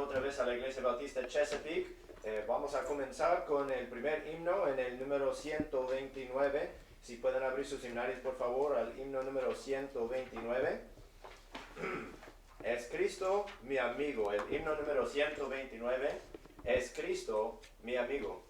otra vez a la Iglesia Bautista Chesapeake. Vamos a comenzar con el primer himno en el número 129. Si pueden abrir sus himnarios, por favor, al himno número 129. Es Cristo mi amigo. El himno número 129 es Cristo mi amigo.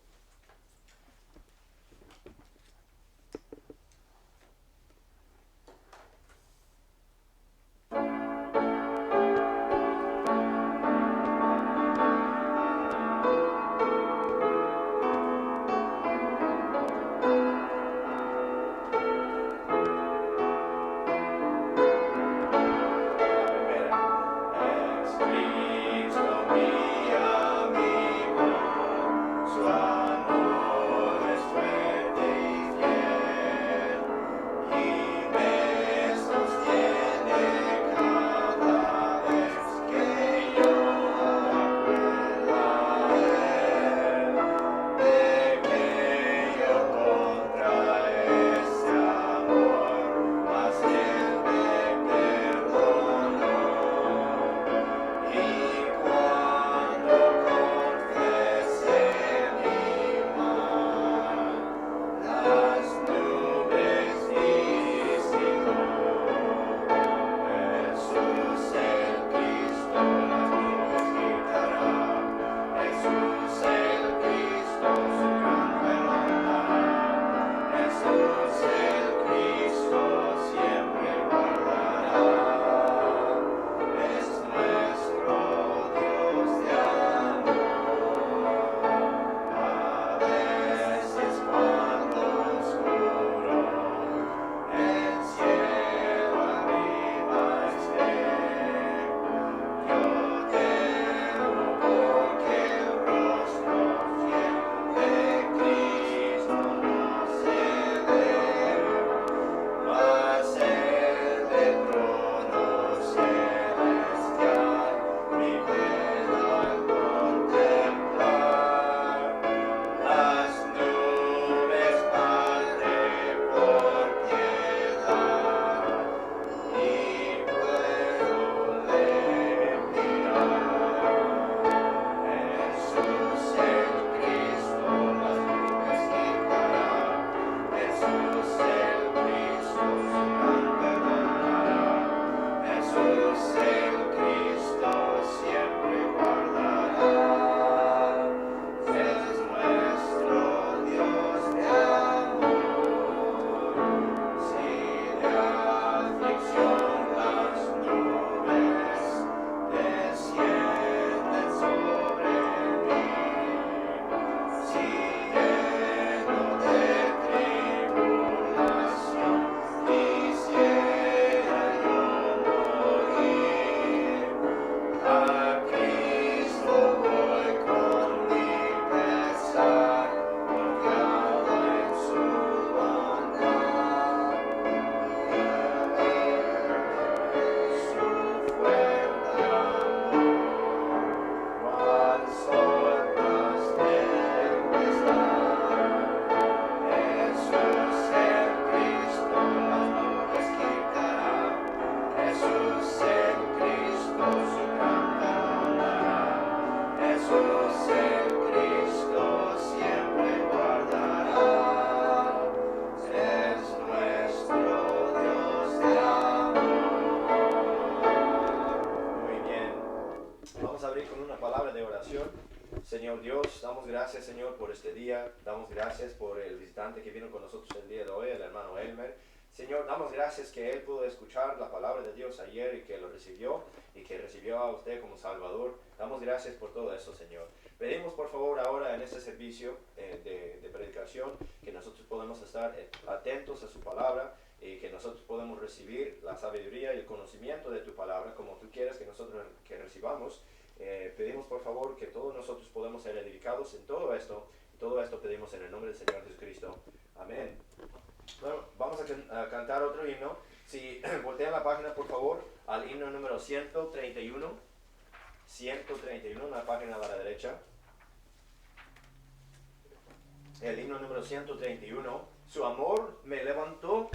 Señor Dios, damos gracias, Señor, por este día. Damos gracias por el visitante que vino con nosotros el día de hoy, el hermano Elmer. Señor, damos gracias que él pudo escuchar la palabra de Dios ayer y que lo recibió y que recibió a usted como Salvador. Damos gracias por todo eso, Señor. Pedimos, por favor, ahora en este servicio de predicación, que nosotros podamos estar atentos a su palabra y que nosotros podamos recibir la sabiduría y el conocimiento de tu palabra como tú quieres que nosotros que recibamos. Pedimos por favor que todos nosotros podamos ser edificados en todo esto. Todo esto pedimos en el nombre del Señor Jesucristo. Amén. Bueno, vamos a cantar otro himno. Si voltean la página por favor al himno número 131. 131, en la página a la derecha. El himno número 131. Su amor me levantó.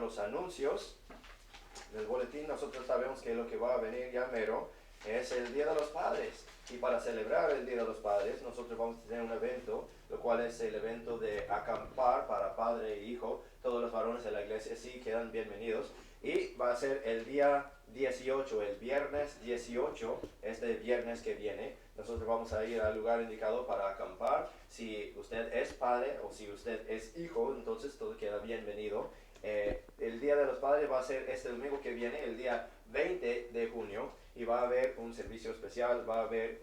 los anuncios del boletín, nosotros sabemos que lo que va a venir ya mero es el Día de los Padres. Y para celebrar el Día de los Padres, nosotros vamos a tener un evento, lo cual es el evento de acampar para padre e hijo. Todos los varones de la iglesia sí quedan bienvenidos. Y va a ser el día 18, el viernes 18, este viernes que viene. Nosotros vamos a ir al lugar indicado para acampar. Si usted es padre o si usted es hijo, entonces todo queda bienvenido. El Día de los Padres va a ser este domingo que viene, el día 20 de junio, y va a haber un servicio especial, va a haber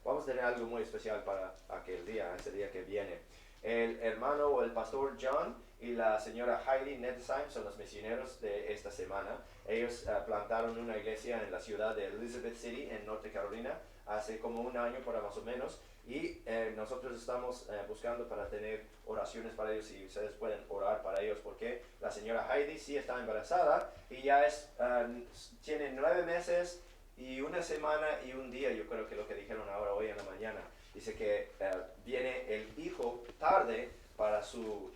vamos a tener algo muy especial para aquel día, ese día que viene. El hermano o el pastor John y la señora Heidi Nettesheim son los misioneros de esta semana. Ellos plantaron una iglesia en la ciudad de Elizabeth City, en Norte Carolina, hace como un año por más o menos. Y nosotros estamos buscando para tener oraciones para ellos y ustedes pueden orar para ellos porque la señora Heidi sí está embarazada y ya tiene 9 meses y 1 semana y 1 día, yo creo que lo que dijeron ahora hoy en la mañana. Dice que viene el hijo tarde para su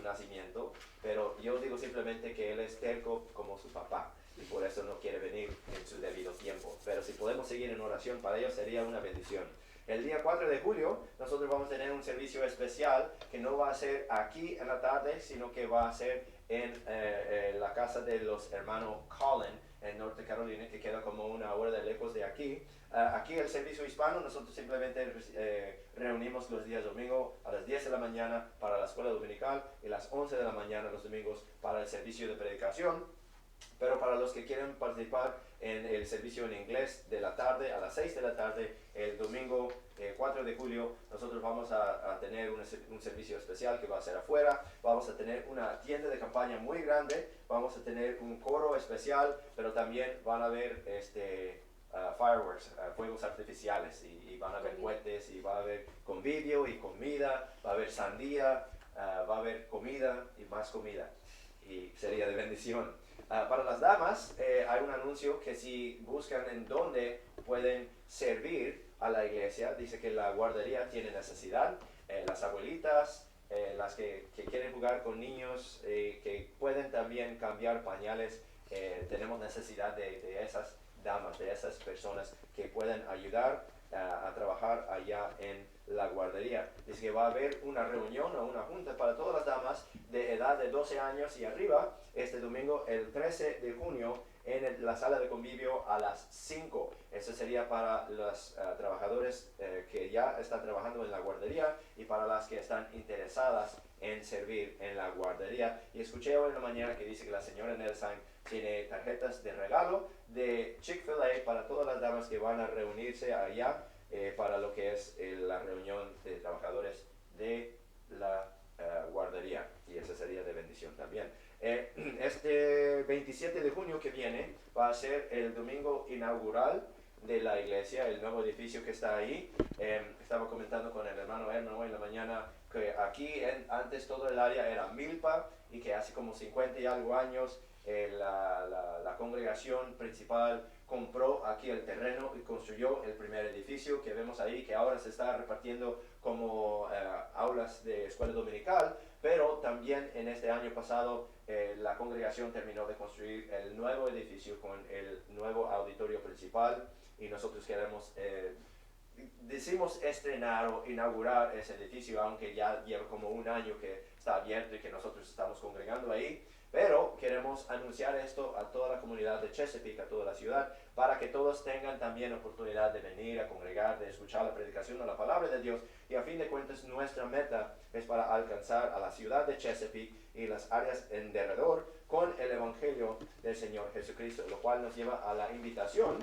nacimiento, pero yo digo simplemente que él es terco como su papá y por eso no quiere venir en su debido tiempo. Pero si podemos seguir en oración para ellos sería una bendición. El día 4 de julio nosotros vamos a tener un servicio especial que no va a ser aquí en la tarde, sino que va a ser en la casa de los hermanos Collin en Norte Carolina, que queda como 1 hora de lejos de aquí. Aquí el servicio hispano, nosotros simplemente reunimos los días domingo a las 10 de la mañana para la escuela dominical y las 11 de la mañana los domingos para el servicio de predicación. Pero para los que quieren participar en el servicio en inglés de la tarde, a las 6 de la tarde, el domingo 4 de julio, nosotros vamos a tener un servicio especial que va a ser afuera. Vamos a tener una tienda de campaña muy grande, vamos a tener un coro especial, pero también van a haber fireworks, fuegos artificiales, y van a haber cohetes, y va a haber convivio y comida, va a haber sandía, va a haber comida y más comida, y sería de bendición. Para las damas, hay un anuncio que si buscan en dónde pueden servir a la iglesia, dice que la guardería tiene necesidad, las abuelitas, las que quieren jugar con niños, que pueden también cambiar pañales, tenemos necesidad de esas damas, de esas personas que pueden ayudar a trabajar allá en la guardería. Dice que va a haber una reunión o una junta para todas las damas de edad de 12 años y arriba este domingo el 13 de junio en la sala de convivio a las 5. Eso sería para los trabajadores que ya están trabajando en la guardería y para las que están interesadas en servir en la guardería. Y escuché hoy en la mañana que dice que la señora Nettesheim tiene tarjetas de regalo de Chick-fil-A para todas las damas que van a reunirse allá para lo que es la reunión de trabajadores de la guardería, y esa sería de bendición también. Este 27 de junio que viene va a ser el domingo inaugural de la iglesia, el nuevo edificio que está ahí. Estaba comentando con el hermano Herman hoy en la mañana que aquí antes todo el área era milpa y que hace como 50 y algo años la congregación principal compró aquí el terreno y construyó el primer edificio que vemos ahí, que ahora se está repartiendo como aulas de escuela dominical, pero también en este año pasado la congregación terminó de construir el nuevo edificio con el nuevo auditorio principal, y nosotros queremos decimos estrenar o inaugurar ese edificio, aunque ya lleva como 1 año que está abierto y que nosotros estamos congregando ahí. Pero queremos anunciar esto a toda la comunidad de Chesapeake, a toda la ciudad, para que todos tengan también oportunidad de venir a congregar, de escuchar la predicación de la palabra de Dios. Y a fin de cuentas nuestra meta es para alcanzar a la ciudad de Chesapeake y las áreas en derredor con el Evangelio del Señor Jesucristo, lo cual nos lleva a la invitación.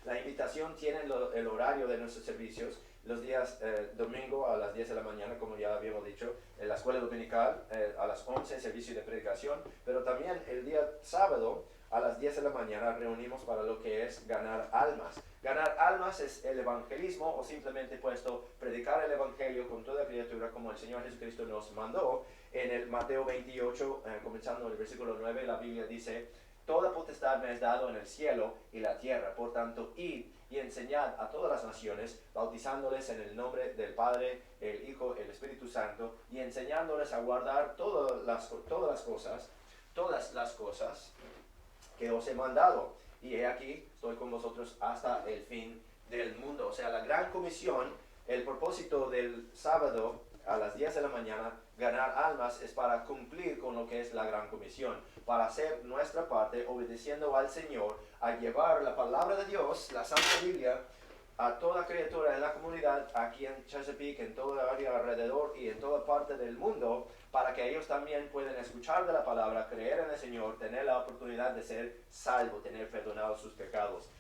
La invitación tiene el horario de nuestros servicios. Los días domingo a las 10 de la mañana, como ya habíamos dicho, en la escuela dominical, a las 11 servicio de predicación, pero también el día sábado a las 10 de la mañana reunimos para lo que es ganar almas. Ganar almas es el evangelismo, o simplemente puesto predicar el evangelio con toda criatura como el Señor Jesucristo nos mandó. En el Mateo 28, comenzando en el versículo 9, la Biblia dice: toda potestad me es dado en el cielo y la tierra. Por tanto, id y enseñad a todas las naciones, bautizándoles en el nombre del Padre, el Hijo, el Espíritu Santo, y enseñándoles a guardar todas las cosas que os he mandado. Y he aquí, estoy con vosotros hasta el fin del mundo. O sea, la gran comisión, el propósito del sábado a las 10 de la mañana, ganar almas, es para cumplir con lo que es la gran comisión, para hacer nuestra parte obedeciendo al Señor, a llevar la palabra de Dios, la Santa Biblia, a toda criatura en la comunidad, aquí en Chesapeake, en toda la área alrededor y en toda parte del mundo, para que ellos también puedan escuchar de la palabra, creer en el Señor, tener la oportunidad de ser salvos, tener perdonados sus pecados.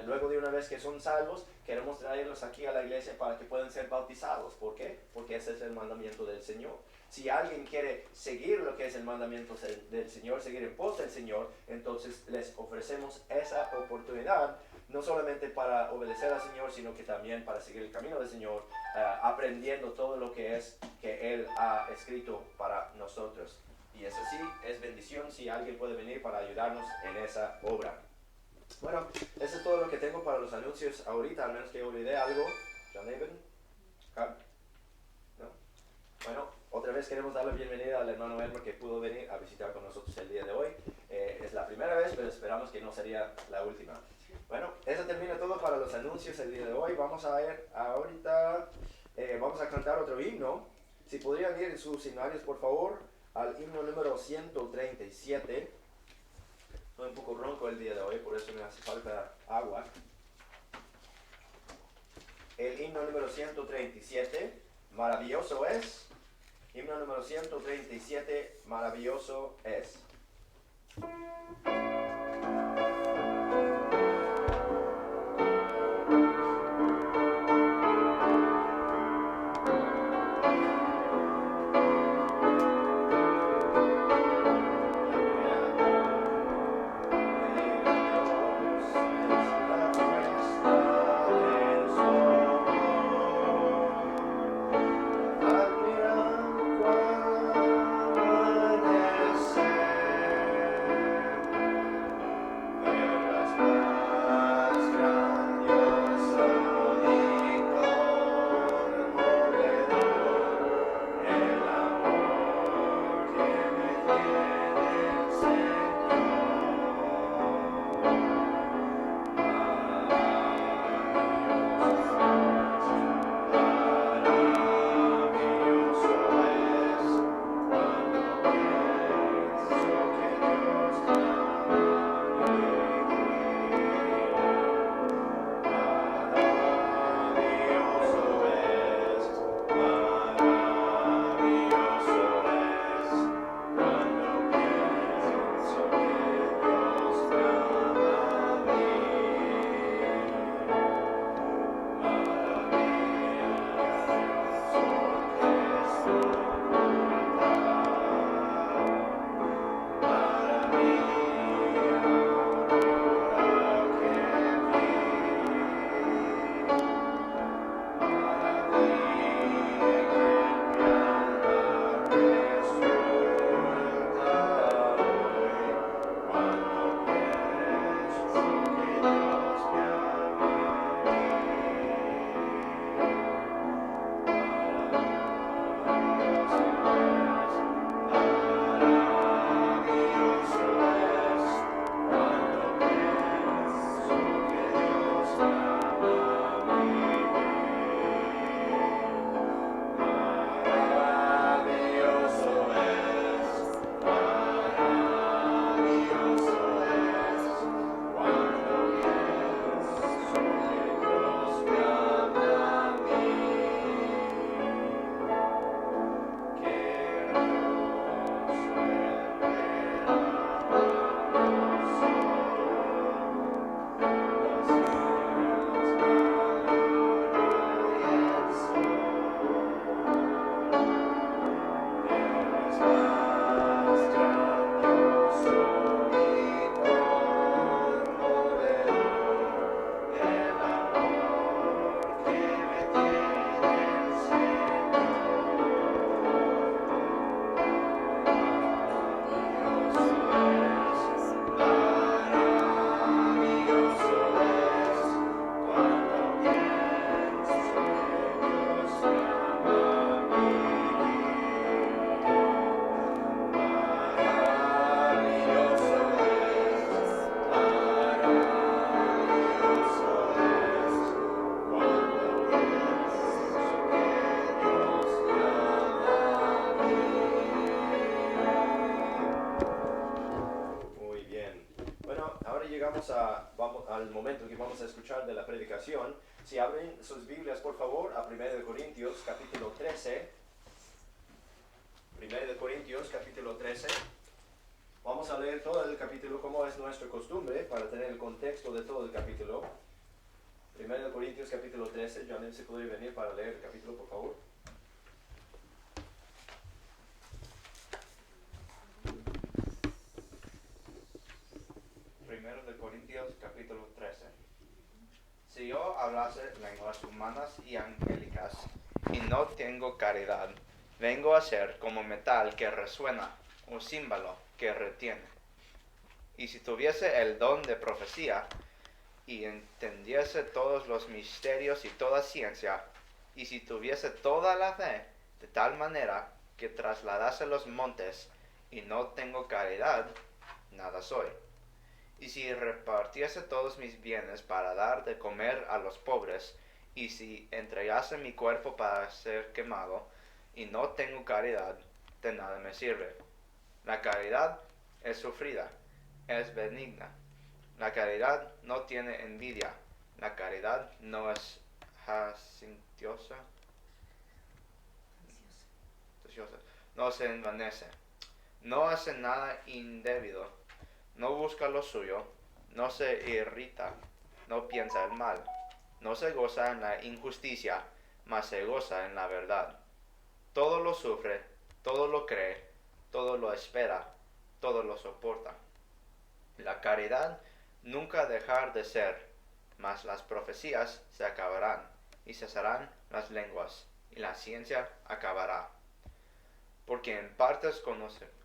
Luego de una vez que son salvos, queremos traerlos aquí a la iglesia para que puedan ser bautizados. ¿Por qué? Porque ese es el mandamiento del Señor. Si alguien quiere seguir lo que es el mandamiento del Señor, seguir en pos del Señor, entonces les ofrecemos esa oportunidad, no solamente para obedecer al Señor, sino que también para seguir el camino del Señor, aprendiendo todo lo que es que Él ha escrito para nosotros. Y es así, es bendición si alguien puede venir para ayudarnos en esa obra. Bueno, eso es todo lo que tengo para los anuncios ahorita, al menos que olvidé algo. John David, ¿no? Bueno, otra vez queremos dar la bienvenida al hermano Elmer que pudo venir a visitar con nosotros el día de hoy. Es la primera vez, pero esperamos que no sería la última. Bueno, eso termina todo para los anuncios el día de hoy. Vamos a ver ahorita, vamos a cantar otro himno. Si podrían ir en sus himnarios, por favor, al himno número 137. Estoy un poco ronco el día de hoy, por eso me hace falta agua. El himno número 137, maravilloso es. Himno número 137, maravilloso es. vamos al momento que vamos a escuchar de la predicación. Si abren sus Biblias, por favor, a 1 Corintios, capítulo 13. 1 Corintios, capítulo 13. Vamos a leer todo el capítulo como es nuestra costumbre, para tener el contexto de todo el capítulo. 1 Corintios, capítulo 13. Johnny, ¿se puede venir para leer el capítulo, por favor? De Corintios capítulo 13. Si yo hablase lenguas humanas y angélicas y no tengo caridad, vengo a ser como metal que resuena o címbalo que retiene. Y si tuviese el don de profecía y entendiese todos los misterios y toda ciencia, y si tuviese toda la fe de tal manera que trasladase los montes y no tengo caridad, nada soy. Y si repartiese todos mis bienes para dar de comer a los pobres, y si entregase mi cuerpo para ser quemado, y no tengo caridad, de nada me sirve. La caridad es sufrida, es benigna. La caridad no tiene envidia. La caridad no es jacintiosa, no se envanece, no hace nada indebido. No busca lo suyo, no se irrita, no piensa el mal, no se goza en la injusticia, mas se goza en la verdad. Todo lo sufre, todo lo cree, todo lo espera, todo lo soporta. La caridad nunca dejará de ser, mas las profecías se acabarán, y cesarán las lenguas, y la ciencia acabará. Porque en partes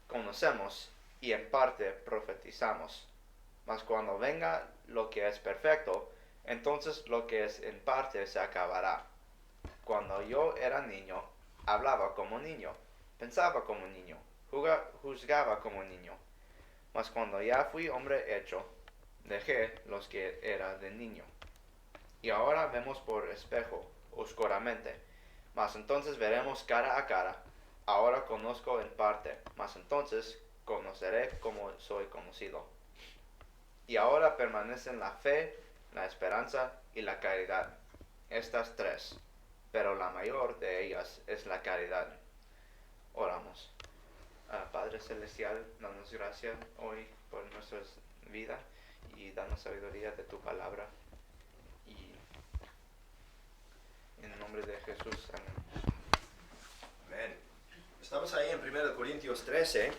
conocemos, y en parte profetizamos. Mas cuando venga lo que es perfecto, entonces lo que es en parte se acabará. Cuando yo era niño, hablaba como niño, pensaba como niño, juzgaba como niño. Mas cuando ya fui hombre hecho, dejé los que era de niño. Y ahora vemos por espejo, oscuramente, mas entonces veremos cara a cara. Ahora conozco en parte, mas entonces conoceré como soy conocido. Y ahora permanecen la fe, la esperanza y la caridad. Estas tres, pero la mayor de ellas es la caridad. Oramos. Padre Celestial, danos gracia hoy por nuestra vida y danos sabiduría de tu palabra. Y en el nombre de Jesús, amén. Amén. Estamos ahí en 1 Corintios 13.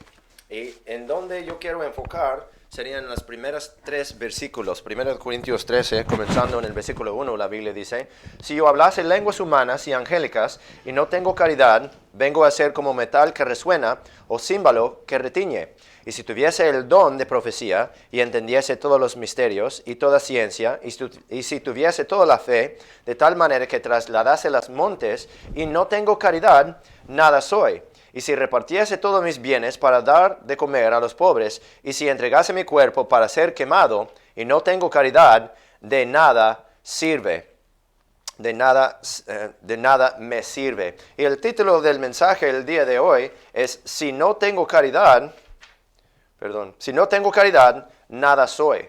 Y en donde yo quiero enfocar serían los primeros 3 versículos. 1 Corintios 13, comenzando en el versículo 1, la Biblia dice: si yo hablase lenguas humanas y angélicas y no tengo caridad, vengo a ser como metal que resuena o címbalo que retiñe. Y si tuviese el don de profecía y entendiese todos los misterios y toda ciencia, y si tuviese toda la fe, de tal manera que trasladase los montes y no tengo caridad, nada soy. Y si repartiese todos mis bienes para dar de comer a los pobres, y si entregase mi cuerpo para ser quemado, y no tengo caridad, de nada sirve. De nada me sirve. Y el título del mensaje el día de hoy es: si no tengo caridad, nada soy.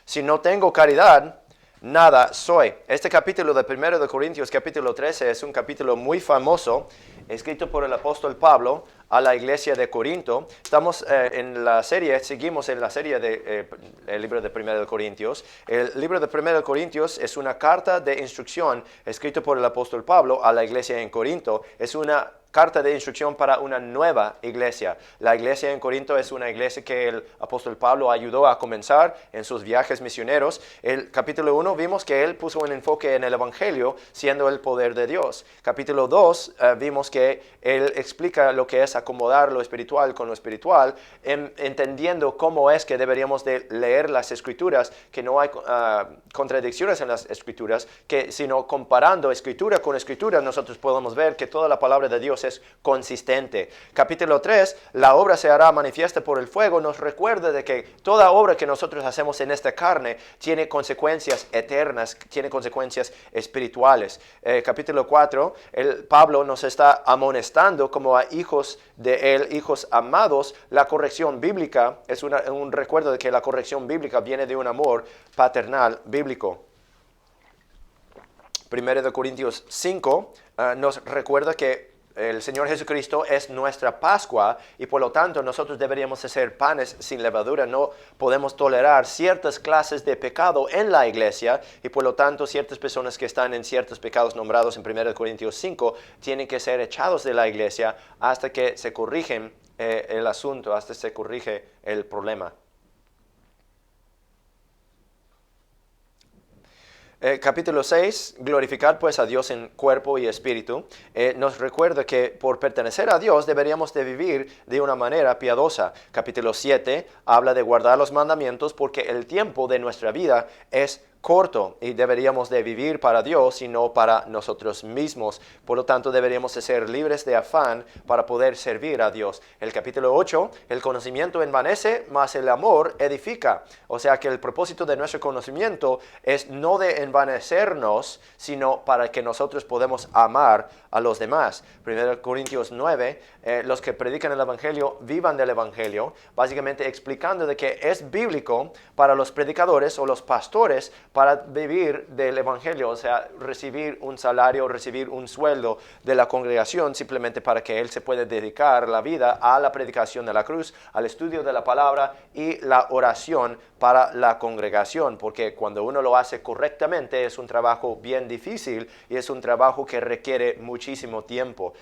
Si no tengo caridad, nada soy. Este capítulo de 1 de Corintios, capítulo 13, es un capítulo muy famoso, escrito por el apóstol Pablo a la iglesia de Corinto. Estamos seguimos en la serie del libro de 1 de Corintios. El libro de 1 de Corintios es una carta de instrucción escrita por el apóstol Pablo a la iglesia en Corinto. Es una carta de instrucción para una nueva iglesia. La iglesia en Corinto es una iglesia que el apóstol Pablo ayudó a comenzar en sus viajes misioneros. El capítulo 1 vimos que él puso un enfoque en el evangelio, siendo el poder de Dios. Capítulo 2 vimos que él explica lo que es acomodar lo espiritual con lo espiritual, entendiendo cómo es que deberíamos de leer las escrituras, que no hay contradicciones en las escrituras, sino comparando escritura con escritura, nosotros podemos ver que toda la palabra de Dios es consistente. Capítulo 3, la obra se hará manifiesta por el fuego, nos recuerda de que toda obra que nosotros hacemos en esta carne tiene consecuencias eternas, tiene consecuencias espirituales. Capítulo 4, Pablo nos está amonestando como a hijos de él, hijos amados. La corrección bíblica es un recuerdo de que la corrección bíblica viene de un amor paternal bíblico. 1 Corintios 5 nos recuerda que el Señor Jesucristo es nuestra Pascua y por lo tanto nosotros deberíamos hacer panes sin levadura. No podemos tolerar ciertas clases de pecado en la iglesia y por lo tanto ciertas personas que están en ciertos pecados nombrados en 1 Corintios 5 tienen que ser echados de la iglesia hasta que se corrigen el asunto, hasta que se corrige el problema. Capítulo 6, glorificar pues a Dios en cuerpo y espíritu, nos recuerda que por pertenecer a Dios deberíamos de vivir de una manera piadosa. Capítulo 7 habla de guardar los mandamientos porque el tiempo de nuestra vida es corto y deberíamos de vivir para Dios y no para nosotros mismos. Por lo tanto, deberíamos de ser libres de afán para poder servir a Dios. El capítulo 8, el conocimiento envanece, mas el amor edifica. O sea que el propósito de nuestro conocimiento es no de envanecernos, sino para que nosotros podamos amar a los demás. 1 Corintios 9, los que predican el Evangelio, vivan del Evangelio, básicamente explicando de que es bíblico para los predicadores o los pastores para vivir del Evangelio, o sea, recibir un salario, recibir un sueldo de la congregación simplemente para que él se pueda dedicar la vida a la predicación de la cruz, al estudio de la palabra y la oración para la congregación, porque cuando uno lo hace correctamente es un trabajo bien difícil y es un trabajo que requiere muchísimo tiempo.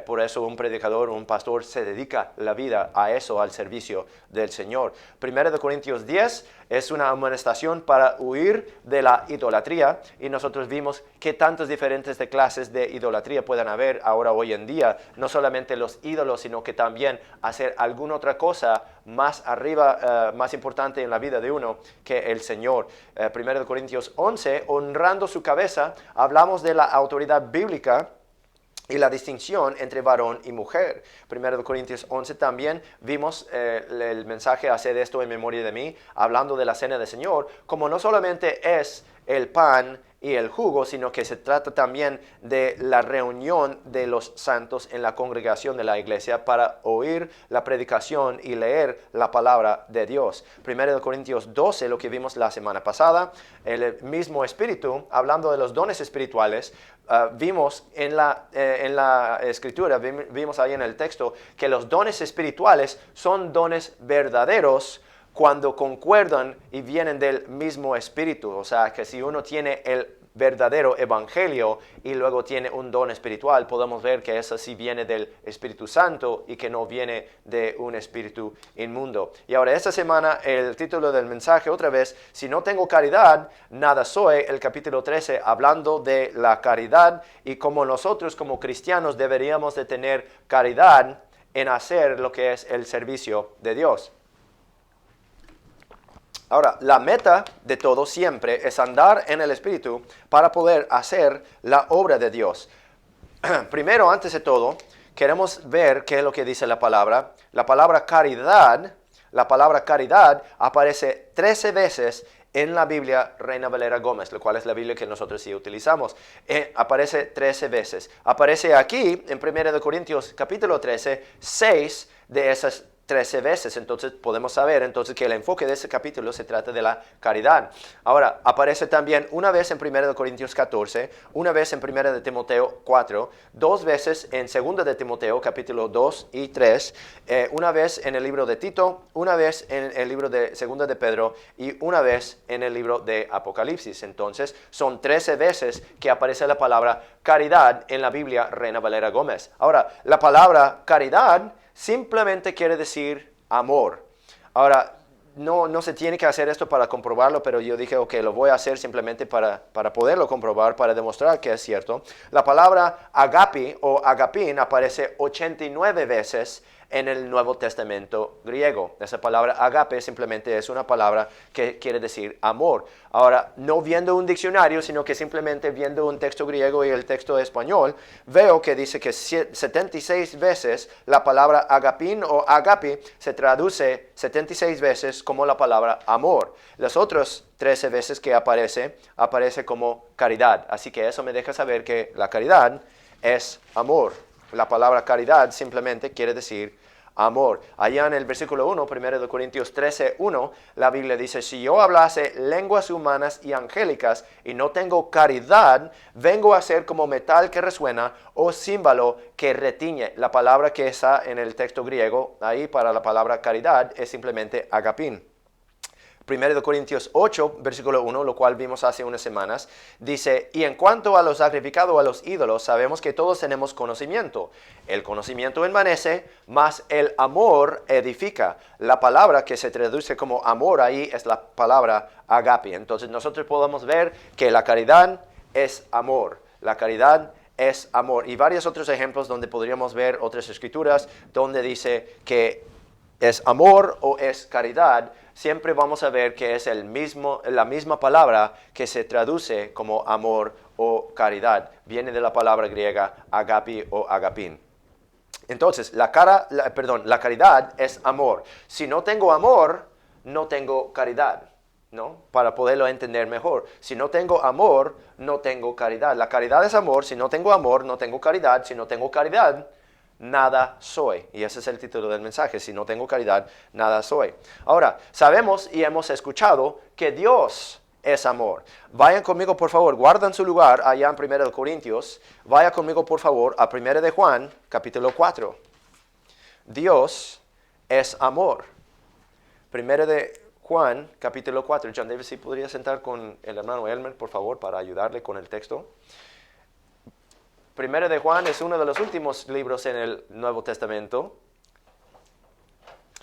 Por eso un predicador, un pastor se dedica la vida a eso, al servicio del Señor. 1 Corintios 10 es una amonestación para huir de la idolatría y nosotros vimos que tantas diferentes de clases de idolatría puedan haber ahora hoy en día, no solamente los ídolos, sino que también hacer alguna otra cosa más arriba, más importante en la vida de uno que el Señor. 1 Corintios 11, honrando su cabeza, hablamos de la autoridad bíblica y la distinción entre varón y mujer. 1 Corintios 11 también vimos el mensaje "haced esto en memoria de mí", hablando de la cena del Señor, como no solamente es el pan y el jugo, sino que se trata también de la reunión de los santos en la congregación de la iglesia para oír la predicación y leer la palabra de Dios. 1 Corintios 12, lo que vimos la semana pasada, el mismo Espíritu, hablando de los dones espirituales, vimos en la Escritura, vimos ahí en el texto, que los dones espirituales son dones verdaderos cuando concuerdan y vienen del mismo Espíritu. O sea, que si uno tiene el verdadero evangelio y luego tiene un don espiritual, podemos ver que eso sí viene del Espíritu Santo y que no viene de un espíritu inmundo. Y ahora esta semana el título del mensaje otra vez, si no tengo caridad, nada soy. El capítulo 13 hablando de la caridad y cómo nosotros como cristianos deberíamos de tener caridad en hacer lo que es el servicio de Dios. Ahora, la meta de todo siempre es andar en el Espíritu para poder hacer la obra de Dios. Primero, antes de todo, queremos ver qué es lo que dice la palabra. La palabra caridad aparece 13 veces en la Biblia Reina Valera Gómez, lo cual es la Biblia que nosotros sí utilizamos. Aparece 13 veces. Aparece aquí en 1 Corintios capítulo 13, 6 de esas 13 veces. Entonces podemos saber entonces que el enfoque de este capítulo se trata de la caridad. Ahora, aparece también una vez en 1 Corintios 14, una vez en 1 de Timoteo 4, dos veces en 2 de Timoteo capítulo 2 y 3, una vez en el libro de Tito, una vez en el libro de 2 de Pedro y una vez en el libro de Apocalipsis. Entonces son 13 veces que aparece la palabra caridad en la Biblia Reina Valera Gómez. Ahora, la palabra caridad simplemente quiere decir amor. Ahora, no se tiene que hacer esto para comprobarlo, pero yo dije, ok, lo voy a hacer simplemente para poderlo comprobar, para demostrar que es cierto. La palabra agape o agapín aparece 89 veces en el Nuevo Testamento griego. Esa palabra agape simplemente es una palabra que quiere decir amor. Ahora, no viendo un diccionario, sino que simplemente viendo un texto griego y el texto español, veo que dice que 76 veces la palabra agapín o agape se traduce 76 veces como la palabra amor. Las otras 13 veces que aparece como caridad. Así que eso me deja saber que la caridad es amor. La palabra caridad simplemente quiere decir amor. Allá en el versículo 1, 1 Corintios 13, 1, la Biblia dice, si yo hablase lenguas humanas y angélicas y no tengo caridad, vengo a ser como metal que resuena o címbalo que retiñe. La palabra que está en el texto griego, ahí para la palabra caridad, es simplemente agapín. 1 Corintios 8, versículo 1, lo cual vimos hace unas semanas, dice, y en cuanto a lo sacrificado a los ídolos, sabemos que todos tenemos conocimiento. El conocimiento envanece, mas el amor edifica. La palabra que se traduce como amor ahí es la palabra agape. Entonces nosotros podemos ver que la caridad es amor. La caridad es amor. Y varios otros ejemplos donde podríamos ver otras escrituras donde dice que es amor o es caridad. Siempre vamos a ver que es la misma palabra que se traduce como amor o caridad. Viene de la palabra griega agape o agapín. Entonces, la caridad es amor. Si no tengo amor, no tengo caridad, ¿no? Para poderlo entender mejor. Si no tengo amor, no tengo caridad. La caridad es amor. Si no tengo amor, no tengo caridad. Si no tengo caridad, nada soy. Y ese es el título del mensaje. Si no tengo caridad, nada soy. Ahora, sabemos y hemos escuchado que Dios es amor. Vayan conmigo, por favor. Guardan su lugar allá en 1 Corintios. Vaya conmigo, por favor, a 1 de Juan, capítulo 4. Dios es amor. 1 de Juan, capítulo 4. John Davis, ¿sí podría sentar con el hermano Elmer, por favor, para ayudarle con el texto? 1 de Juan es uno de los últimos libros en el Nuevo Testamento.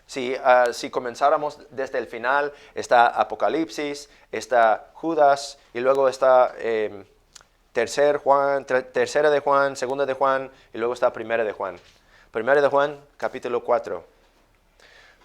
Si comenzáramos desde el final, está Apocalipsis, está Judas, y luego está Tercera de Juan, Segunda de Juan, y luego está Primera de Juan. 1 de Juan, capítulo 4.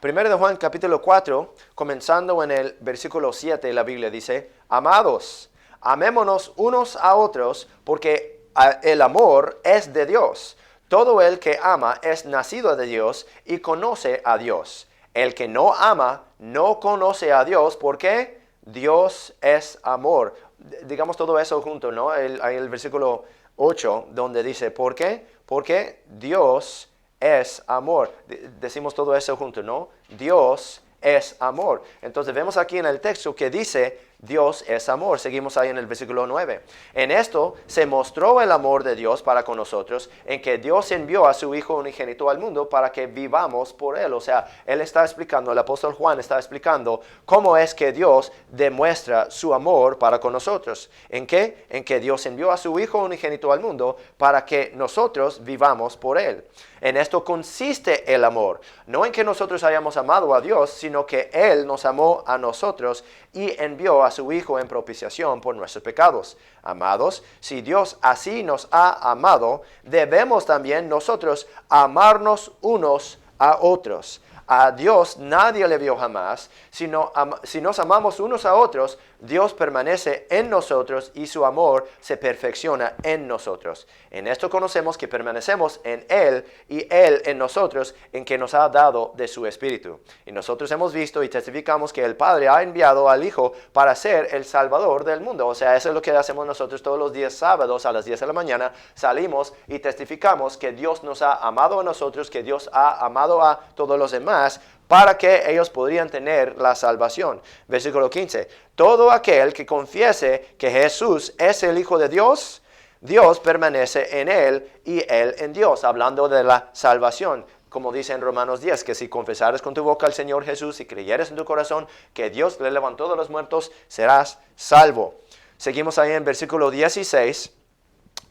1 de Juan, capítulo 4, comenzando en el versículo 7, la Biblia dice, amados, amémonos unos a otros, porque el amor es de Dios. Todo el que ama es nacido de Dios y conoce a Dios. El que no ama no conoce a Dios porque Dios es amor. Digamos todo eso junto, ¿no? Hay el versículo 8 donde dice, ¿por qué? Porque Dios es amor. Decimos todo eso junto, ¿no? Dios es amor. Entonces vemos aquí en el texto que dice Dios es amor. Seguimos ahí en el versículo 9. En esto se mostró el amor de Dios para con nosotros, en que Dios envió a su Hijo unigénito al mundo para que vivamos por Él. O sea, Él está explicando, el apóstol Juan está explicando cómo es que Dios demuestra su amor para con nosotros. ¿En qué? En que Dios envió a su Hijo unigénito al mundo para que nosotros vivamos por Él. En esto consiste el amor, no en que nosotros hayamos amado a Dios, sino que Él nos amó a nosotros y envió a su Hijo en propiciación por nuestros pecados. Amados, si Dios así nos ha amado, debemos también nosotros amarnos unos a otros. A Dios nadie le vio jamás. Si nos amamos unos a otros, Dios permanece en nosotros y su amor se perfecciona en nosotros. En esto conocemos que permanecemos en Él y Él en nosotros, en que nos ha dado de su Espíritu. Y nosotros hemos visto y testificamos que el Padre ha enviado al Hijo para ser el Salvador del mundo. O sea, eso es lo que hacemos nosotros todos los días sábados a las 10 de la mañana. Salimos y testificamos que Dios nos ha amado a nosotros, que Dios ha amado a todos los demás, para que ellos podrían tener la salvación. Versículo 15. Todo aquel que confiese que Jesús es el Hijo de Dios, Dios permanece en Él y Él en Dios. Hablando de la salvación, como dice en Romanos 10, que si confesares con tu boca al Señor Jesús y creyeres en tu corazón que Dios le levantó de los muertos, serás salvo. Seguimos ahí en versículo 16.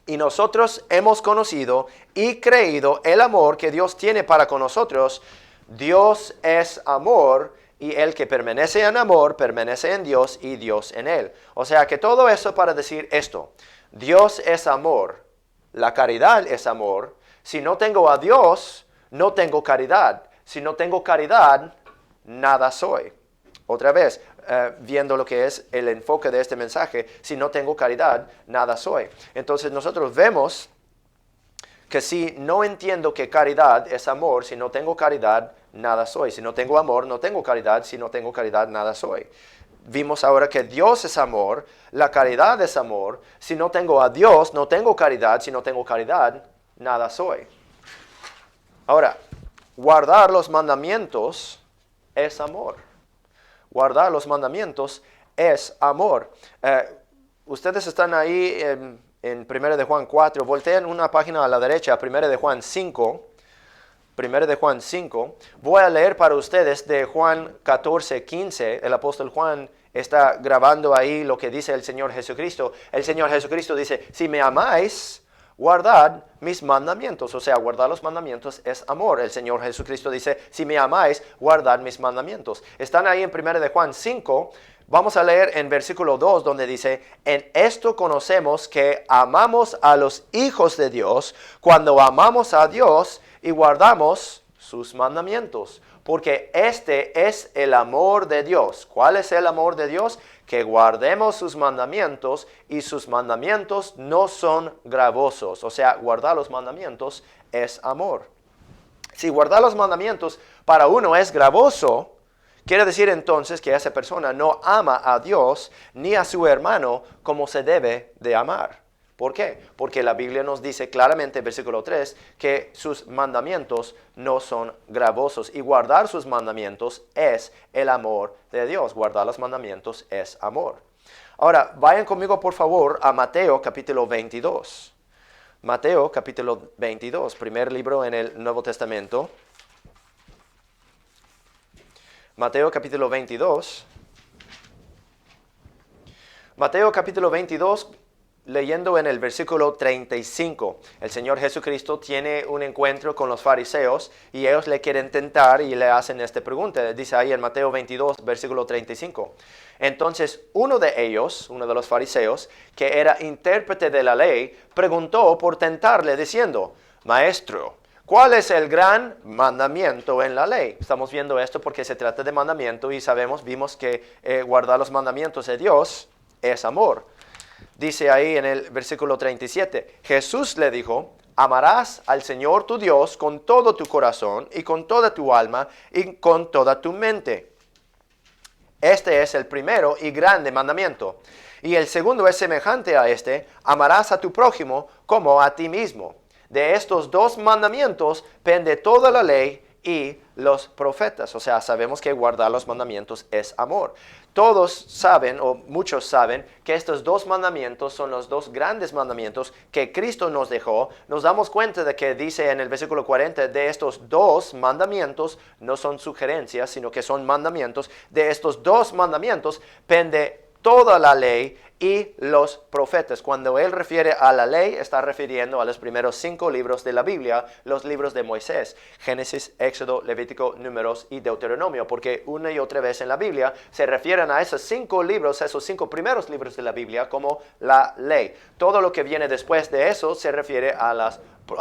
Y nosotros hemos conocido y creído el amor que Dios tiene para con nosotros. Dios es amor, y el que permanece en amor, permanece en Dios y Dios en él. O sea que todo eso para decir esto. Dios es amor, la caridad es amor. Si no tengo a Dios, no tengo caridad. Si no tengo caridad, nada soy. Otra vez, viendo lo que es el enfoque de este mensaje, si no tengo caridad, nada soy. Entonces nosotros vemos que si no entiendo que caridad es amor, si no tengo caridad, nada soy. Si no tengo amor, no tengo caridad. Si no tengo caridad, nada soy. Vimos ahora que Dios es amor, la caridad es amor. Si no tengo a Dios, no tengo caridad. Si no tengo caridad, nada soy. Ahora, guardar los mandamientos es amor. Guardar los mandamientos es amor. Ustedes están ahí en 1 de Juan 4. Volteen una página a la derecha, 1 de Juan 5. 1 de Juan 5. Voy a leer para ustedes de Juan 14:15. El apóstol Juan está grabando ahí lo que dice el Señor Jesucristo. El Señor Jesucristo dice, si me amáis, guardad mis mandamientos. O sea, guardar los mandamientos es amor. El Señor Jesucristo dice, si me amáis, guardad mis mandamientos. Están ahí en 1 de Juan 5. Vamos a leer en versículo 2 donde dice, en esto conocemos que amamos a los hijos de Dios cuando amamos a Dios y guardamos sus mandamientos. Porque este es el amor de Dios. ¿Cuál es el amor de Dios? Que guardemos sus mandamientos y sus mandamientos no son gravosos. O sea, guardar los mandamientos es amor. Si guardar los mandamientos para uno es gravoso, quiere decir entonces que esa persona no ama a Dios ni a su hermano como se debe de amar. ¿Por qué? Porque la Biblia nos dice claramente en versículo 3 que sus mandamientos no son gravosos. Y guardar sus mandamientos es el amor de Dios. Guardar los mandamientos es amor. Ahora, vayan conmigo por favor a Mateo capítulo 22. Mateo capítulo 22, primer libro en el Nuevo Testamento. Mateo capítulo 22. Mateo capítulo 22, leyendo en el versículo 35. El Señor Jesucristo tiene un encuentro con los fariseos y ellos le quieren tentar y le hacen esta pregunta. Dice ahí en Mateo 22, versículo 35. Entonces uno de ellos, uno de los fariseos, que era intérprete de la ley, preguntó por tentarle diciendo, Maestro, ¿cuál es el gran mandamiento en la ley? Estamos viendo esto porque se trata de mandamiento y vimos que guardar los mandamientos de Dios es amor. Dice ahí en el versículo 37, Jesús le dijo, amarás al Señor tu Dios con todo tu corazón y con toda tu alma y con toda tu mente. Este es el primero y grande mandamiento. Y el segundo es semejante a este, amarás a tu prójimo como a ti mismo. De estos dos mandamientos pende toda la ley y los profetas. O sea, sabemos que guardar los mandamientos es amor. Todos saben, o muchos saben, que estos dos mandamientos son los dos grandes mandamientos que Cristo nos dejó. Nos damos cuenta de que dice en el versículo 40, de estos dos mandamientos, no son sugerencias, sino que son mandamientos. De estos dos mandamientos pende toda la ley y los profetas. Cuando él refiere a la ley, está refiriendo a los primeros 5 libros de la Biblia, los libros de Moisés, Génesis, Éxodo, Levítico, Números y Deuteronomio, porque una y otra vez en la Biblia se refieren a esos 5 libros, esos 5 primeros libros de la Biblia como la ley. Todo lo que viene después de eso se refiere a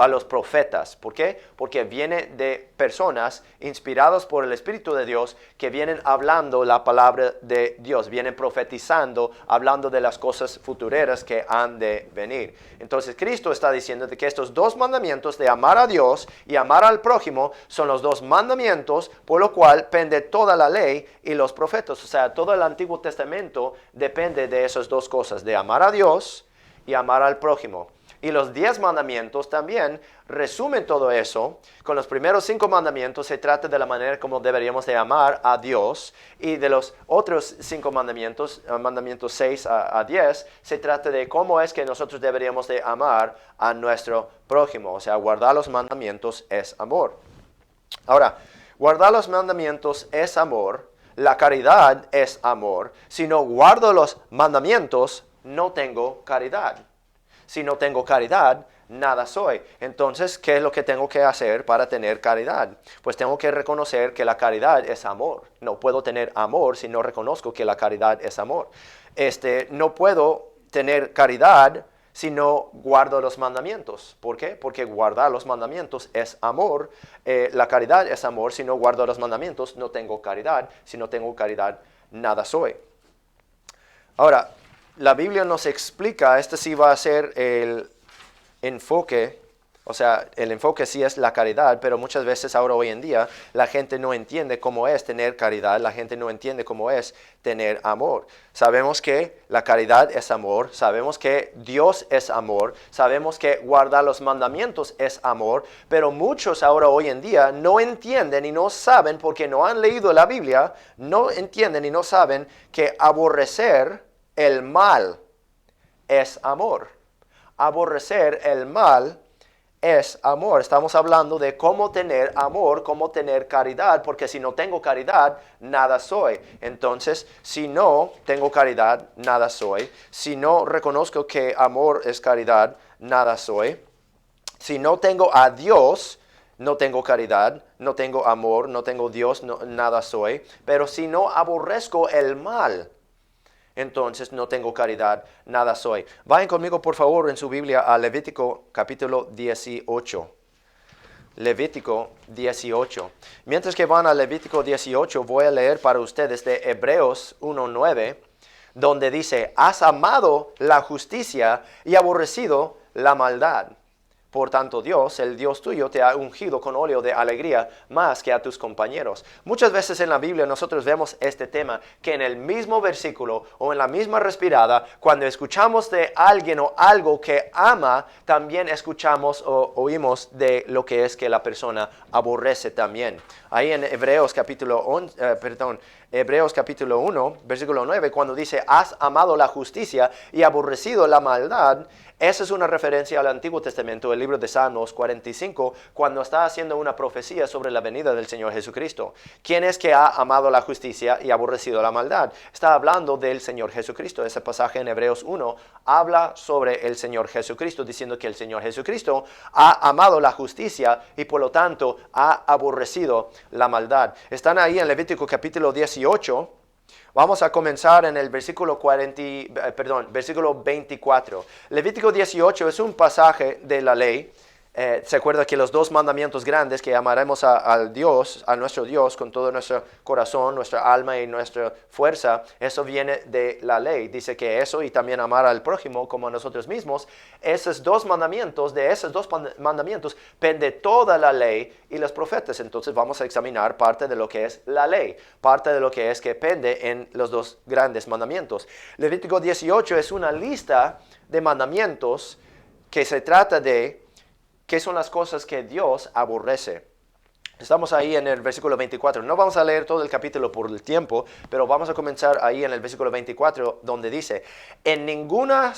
los profetas. ¿Por qué? Porque viene de personas inspiradas por el Espíritu de Dios que vienen hablando la palabra de Dios, vienen profetizando, hablando de las cosas futuras que han de venir. Entonces Cristo está diciendo de que estos dos mandamientos de amar a Dios y amar al prójimo son los dos mandamientos por lo cual pende toda la ley y los profetas. O sea, todo el Antiguo Testamento depende de esas dos cosas, de amar a Dios y amar al prójimo. Y los 10 mandamientos también resumen todo eso. Con los primeros 5 mandamientos se trata de la manera como deberíamos de amar a Dios. Y de los otros 5 mandamientos, mandamientos 6 a 10, se trata de cómo es que nosotros deberíamos de amar a nuestro prójimo. O sea, guardar los mandamientos es amor. Ahora, guardar los mandamientos es amor. La caridad es amor. Si no guardo los mandamientos, no tengo caridad. Si no tengo caridad, nada soy. Entonces, ¿qué es lo que tengo que hacer para tener caridad? Pues tengo que reconocer que la caridad es amor. No puedo tener amor si no reconozco que la caridad es amor. No puedo tener caridad si no guardo los mandamientos. ¿Por qué? Porque guardar los mandamientos es amor. La caridad es amor. Si no guardo los mandamientos, no tengo caridad. Si no tengo caridad, nada soy. Ahora, la Biblia nos explica, este sí va a ser el enfoque, o sea, el enfoque sí es la caridad, pero muchas veces ahora hoy en día la gente no entiende cómo es tener caridad, la gente no entiende cómo es tener amor. Sabemos que la caridad es amor, sabemos que Dios es amor, sabemos que guardar los mandamientos es amor, pero muchos ahora hoy en día no entienden y no saben, porque no han leído la Biblia, no entienden y no saben que aborrecer el mal es amor. Aborrecer el mal es amor. Estamos hablando de cómo tener amor, cómo tener caridad, porque si no tengo caridad, nada soy. Entonces, si no tengo caridad, nada soy. Si no reconozco que amor es caridad, nada soy. Si no tengo a Dios, no tengo caridad, no tengo amor, no tengo Dios, nada soy. Pero si no aborrezco el mal, entonces no tengo caridad, nada soy. Vayan conmigo por favor en su Biblia a Levítico capítulo 18. Levítico 18. Mientras que van a Levítico 18, voy a leer para ustedes de Hebreos 1:9, donde dice, has amado la justicia y aborrecido la maldad. Por tanto, Dios, el Dios tuyo, te ha ungido con óleo de alegría más que a tus compañeros. Muchas veces en la Biblia nosotros vemos este tema, que en el mismo versículo o en la misma respirada, cuando escuchamos de alguien o algo que ama, también escuchamos o oímos de lo que es que la persona aborrece también. Ahí en Hebreos capítulo 1, versículo 9, cuando dice, has amado la justicia y aborrecido la maldad, esa es una referencia al Antiguo Testamento, el libro de Salmos 45, cuando está haciendo una profecía sobre la venida del Señor Jesucristo. ¿Quién es que ha amado la justicia y aborrecido la maldad? Está hablando del Señor Jesucristo. Ese pasaje en Hebreos 1 habla sobre el Señor Jesucristo, diciendo que el Señor Jesucristo ha amado la justicia y por lo tanto ha aborrecido la maldad. Están ahí en Levítico capítulo 18. Vamos a comenzar en el versículo 24. Levítico 18 es un pasaje de la ley. Se acuerda que los dos mandamientos grandes, que amaremos a nuestro Dios con todo nuestro corazón, nuestra alma y nuestra fuerza, eso viene de la ley. Dice que eso y también amar al prójimo como a nosotros mismos, de esos dos mandamientos pende toda la ley y los profetas. Entonces vamos a examinar parte de lo que es la ley, parte de lo que es que pende en los dos grandes mandamientos. Levítico 18 es una lista de mandamientos que se trata de ¿qué son las cosas que Dios aborrece? Estamos ahí en el versículo 24. No vamos a leer todo el capítulo por el tiempo, pero vamos a comenzar ahí en el versículo 24, donde dice, en ninguna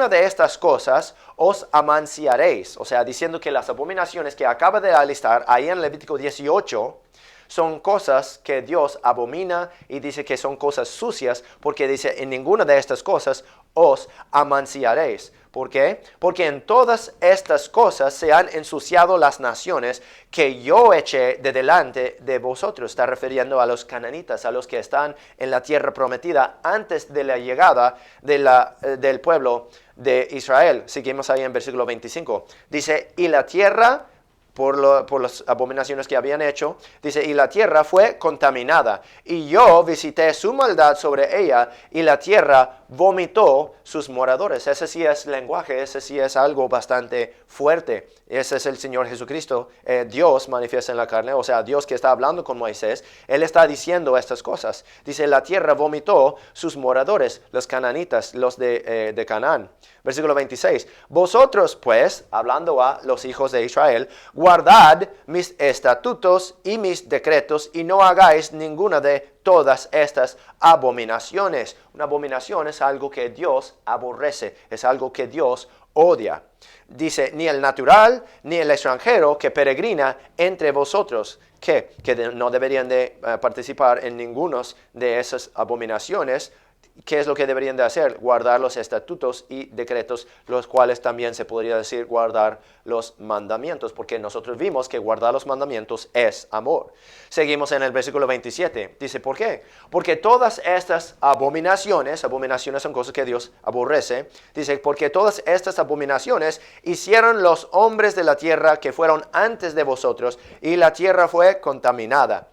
de estas cosas os amanciaréis. O sea, diciendo que las abominaciones que acaba de alistar ahí en Levítico 18 son cosas que Dios abomina y dice que son cosas sucias, porque dice, en ninguna de estas cosas os amanciaréis. ¿Por qué? Porque en todas estas cosas se han ensuciado las naciones que yo eché de delante de vosotros. Está refiriendo a los cananitas, a los que están en la tierra prometida antes de la llegada del pueblo de Israel. Seguimos ahí en versículo 25. Dice, y la tierra, por las abominaciones que habían hecho, dice, y la tierra fue contaminada, y yo visité su maldad sobre ella, y la tierra vomitó sus moradores. Ese sí es lenguaje, ese sí es algo bastante fuerte. Ese es el Señor Jesucristo, Dios manifiesta en la carne, o sea, Dios que está hablando con Moisés. Él está diciendo estas cosas. Dice, la tierra vomitó sus moradores, los cananitas, los de Canaán. Versículo 26. Vosotros pues, hablando a los hijos de Israel, guardad mis estatutos y mis decretos y no hagáis ninguna de todas estas abominaciones. Una abominación es algo que Dios aborrece, es algo que Dios odia. Dice, ni el natural ni el extranjero que peregrina entre vosotros, que no deberían de participar en ninguna de esas abominaciones. ¿Qué es lo que deberían de hacer? Guardar los estatutos y decretos, los cuales también se podría decir guardar los mandamientos, porque nosotros vimos que guardar los mandamientos es amor. Seguimos en el versículo 27. Dice, ¿por qué? Porque todas estas abominaciones son cosas que Dios aborrece. Dice, porque todas estas abominaciones hicieron los hombres de la tierra que fueron antes de vosotros, y la tierra fue contaminada,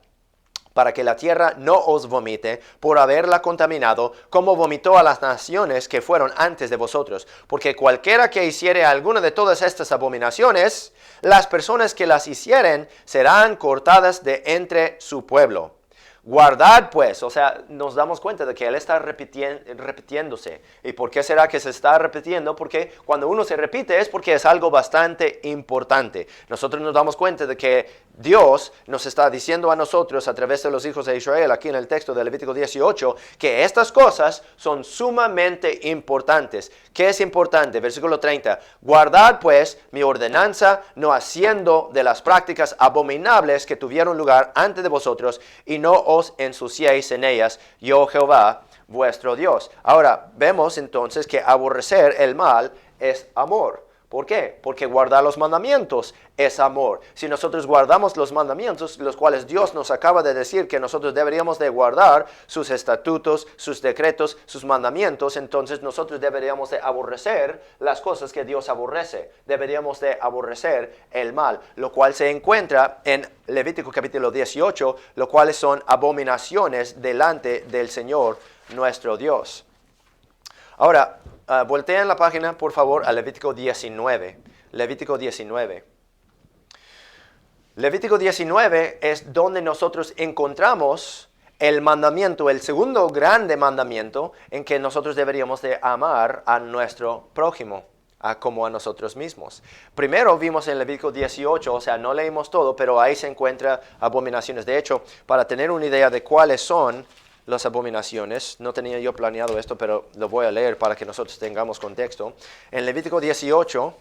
para que la tierra no os vomite por haberla contaminado, como vomitó a las naciones que fueron antes de vosotros. Porque cualquiera que hiciere alguna de todas estas abominaciones, las personas que las hicieren serán cortadas de entre su pueblo. Guardad pues, o sea, nos damos cuenta de que Él está repitiéndose. ¿Y por qué será que se está repitiendo? Porque cuando uno se repite es porque es algo bastante importante. Nosotros nos damos cuenta de que Dios nos está diciendo a nosotros a través de los hijos de Israel, aquí en el texto de Levítico 18, que estas cosas son sumamente importantes. ¿Qué es importante? Versículo 30. Guardad pues mi ordenanza, no haciendo de las prácticas abominables que tuvieron lugar antes de vosotros, y no os ensuciéis en ellas, yo Jehová vuestro Dios. Ahora, vemos entonces que aborrecer el mal es amor. ¿Por qué? Porque guardar los mandamientos es amor. Si nosotros guardamos los mandamientos, los cuales Dios nos acaba de decir que nosotros deberíamos de guardar, sus estatutos, sus decretos, sus mandamientos, entonces nosotros deberíamos de aborrecer las cosas que Dios aborrece. Deberíamos de aborrecer el mal, lo cual se encuentra en Levítico capítulo 18, lo cuales son abominaciones delante del Señor nuestro Dios. Ahora, volteen la página, por favor, a Levítico 19. Levítico 19. Levítico 19 es donde nosotros encontramos el mandamiento, el segundo grande mandamiento, en que nosotros deberíamos de amar a nuestro prójimo, como a nosotros mismos. Primero vimos en Levítico 18, o sea, no leímos todo, pero ahí se encuentran abominaciones. De hecho, para tener una idea de cuáles son las abominaciones, no tenía yo planeado esto, pero lo voy a leer para que nosotros tengamos contexto. En Levítico 18,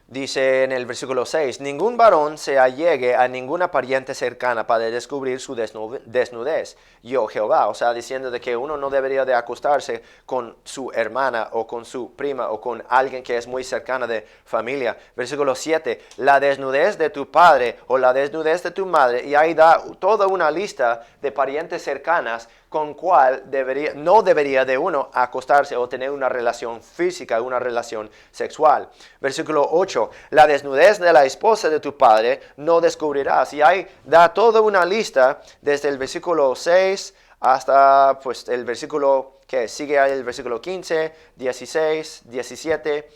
dice en el versículo 6, ningún varón se allegue a ninguna pariente cercana para descubrir su desnudez. Yo, Jehová, o sea, diciendo de que uno no debería de acostarse con su hermana o con su prima o con alguien que es muy cercana de familia. Versículo 7, la desnudez de tu padre o la desnudez de tu madre. Y ahí da toda una lista de parientes cercanas con cual no debería de uno acostarse o tener una relación física, una relación sexual. Versículo 8, la desnudez de la esposa de tu padre no descubrirás. Y ahí da toda una lista desde el versículo 6 hasta pues el versículo que sigue ahí, el versículo 15, 16, 17,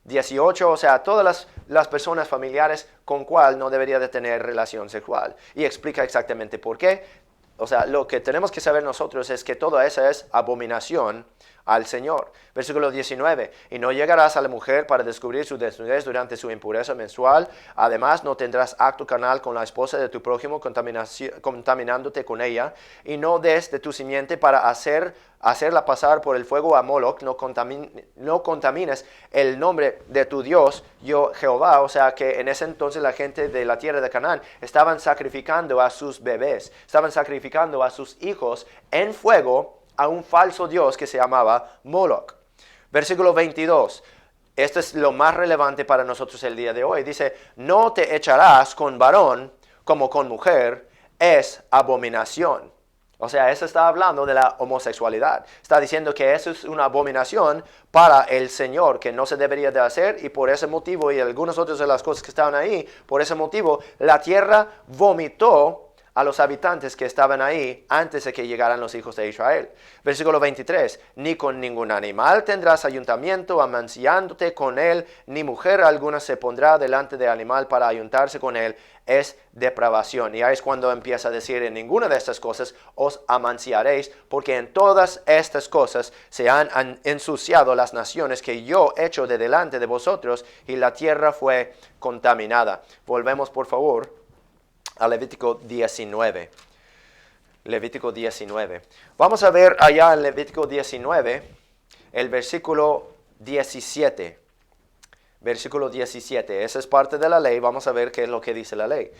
18, o sea, todas las personas familiares con cual no debería de tener relación sexual. Y explica exactamente por qué. O sea, lo que tenemos que saber nosotros es que toda esa es abominación al Señor. Versículo 19, y no llegarás a la mujer para descubrir su desnudez durante su impureza menstrual. Además, no tendrás acto carnal con la esposa de tu prójimo, contaminándote con ella. Y no des de tu simiente para hacerla pasar por el fuego a Moloch. No contamines el nombre de tu Dios, yo Jehová. O sea que en ese entonces la gente de la tierra de Canaán estaban sacrificando a sus bebés, estaban sacrificando a sus hijos en fuego a un falso dios que se llamaba Moloch. Versículo 22. Esto es lo más relevante para nosotros el día de hoy. Dice, no te echarás con varón como con mujer, es abominación. O sea, eso está hablando de la homosexualidad. Está diciendo que eso es una abominación para el Señor, que no se debería de hacer, y por ese motivo, y algunas otras de las cosas que estaban ahí, por ese motivo, la tierra vomitó a los habitantes que estaban ahí antes de que llegaran los hijos de Israel. Versículo 23, ni con ningún animal tendrás ayuntamiento, amanciándote con él, ni mujer alguna se pondrá delante de animal para ayuntarse con él, es depravación. Y ahí es cuando empieza a decir, en ninguna de estas cosas os amanciaréis, porque en todas estas cosas se han ensuciado las naciones que yo echo de delante de vosotros, y la tierra fue contaminada. Volvemos, por favor, a Levítico 19. Levítico 19. Vamos a ver allá en Levítico 19, el versículo 17. Versículo 17. Esa es parte de la ley. Vamos a ver qué es lo que dice la ley.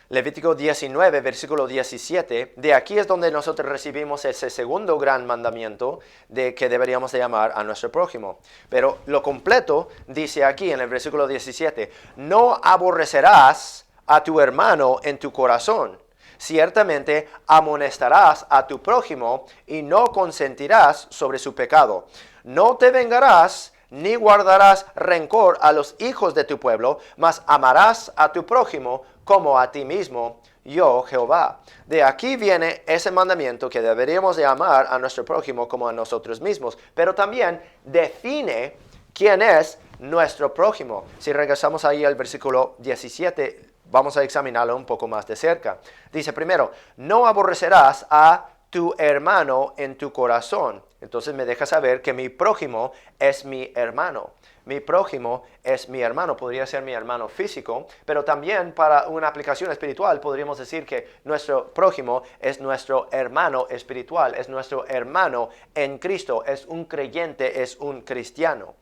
Levítico 19, versículo 17, de aquí es donde nosotros recibimos ese segundo gran mandamiento de que deberíamos de amar a nuestro prójimo. Pero lo completo dice aquí en el versículo 17, no aborrecerás a tu hermano en tu corazón. Ciertamente amonestarás a tu prójimo y no consentirás sobre su pecado. No te vengarás ni guardarás rencor a los hijos de tu pueblo, mas amarás a tu prójimo como a ti mismo, yo Jehová. De aquí viene ese mandamiento que deberíamos de amar a nuestro prójimo como a nosotros mismos, pero también define quién es nuestro prójimo. Si regresamos ahí al versículo 17, vamos a examinarlo un poco más de cerca. Dice primero, no aborrecerás a tu hermano en tu corazón. Entonces me deja saber que mi prójimo es mi hermano. Mi prójimo es mi hermano. Podría ser mi hermano físico, pero también para una aplicación espiritual podríamos decir que nuestro prójimo es nuestro hermano espiritual, es nuestro hermano en Cristo, es un creyente, es un cristiano.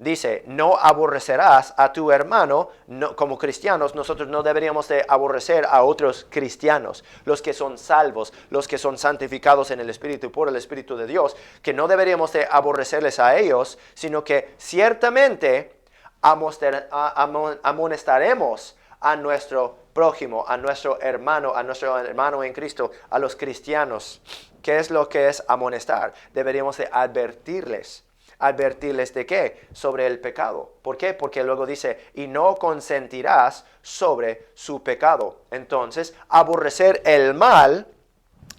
Dice, no aborrecerás a tu hermano. No, como cristianos, nosotros no deberíamos de aborrecer a otros cristianos, los que son salvos, los que son santificados en el Espíritu por el Espíritu de Dios, que no deberíamos de aborrecerles a ellos, sino que ciertamente amonestaremos a nuestro prójimo, a nuestro hermano en Cristo, a los cristianos. ¿Qué es lo que es amonestar? Deberíamos de advertirles. ¿Advertirles de qué? Sobre el pecado. ¿Por qué? Porque luego dice, y no consentirás sobre su pecado. Entonces, aborrecer el mal,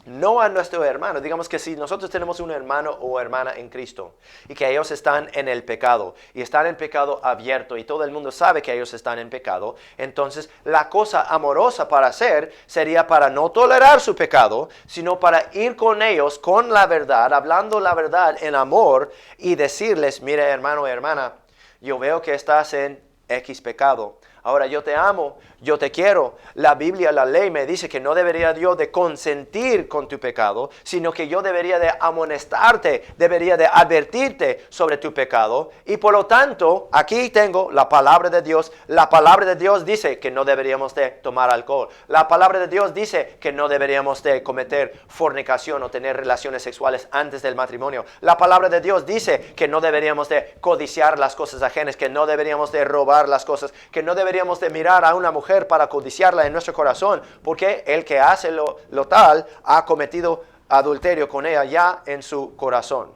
no a nuestro hermano. Digamos que si nosotros tenemos un hermano o hermana en Cristo y que ellos están en el pecado y están en pecado abierto y todo el mundo sabe que ellos están en pecado, entonces la cosa amorosa para hacer sería para no tolerar su pecado, sino para ir con ellos con la verdad, hablando la verdad en amor y decirles, mire hermano y hermana, yo veo que estás en X pecado. Ahora yo te amo, yo te quiero. La Biblia, la ley me dice que no debería yo de consentir con tu pecado, sino que yo debería de amonestarte, debería de advertirte sobre tu pecado. Y por lo tanto, aquí tengo la palabra de Dios. La palabra de Dios dice que no deberíamos de tomar alcohol. La palabra de Dios dice que no deberíamos de cometer fornicación o tener relaciones sexuales antes del matrimonio. La palabra de Dios dice que no deberíamos de codiciar las cosas ajenas, que no deberíamos de robar las cosas, que no deberíamos de mirar a una mujer para codiciarla en nuestro corazón, porque el que hace lo tal ha cometido adulterio con ella ya en su corazón.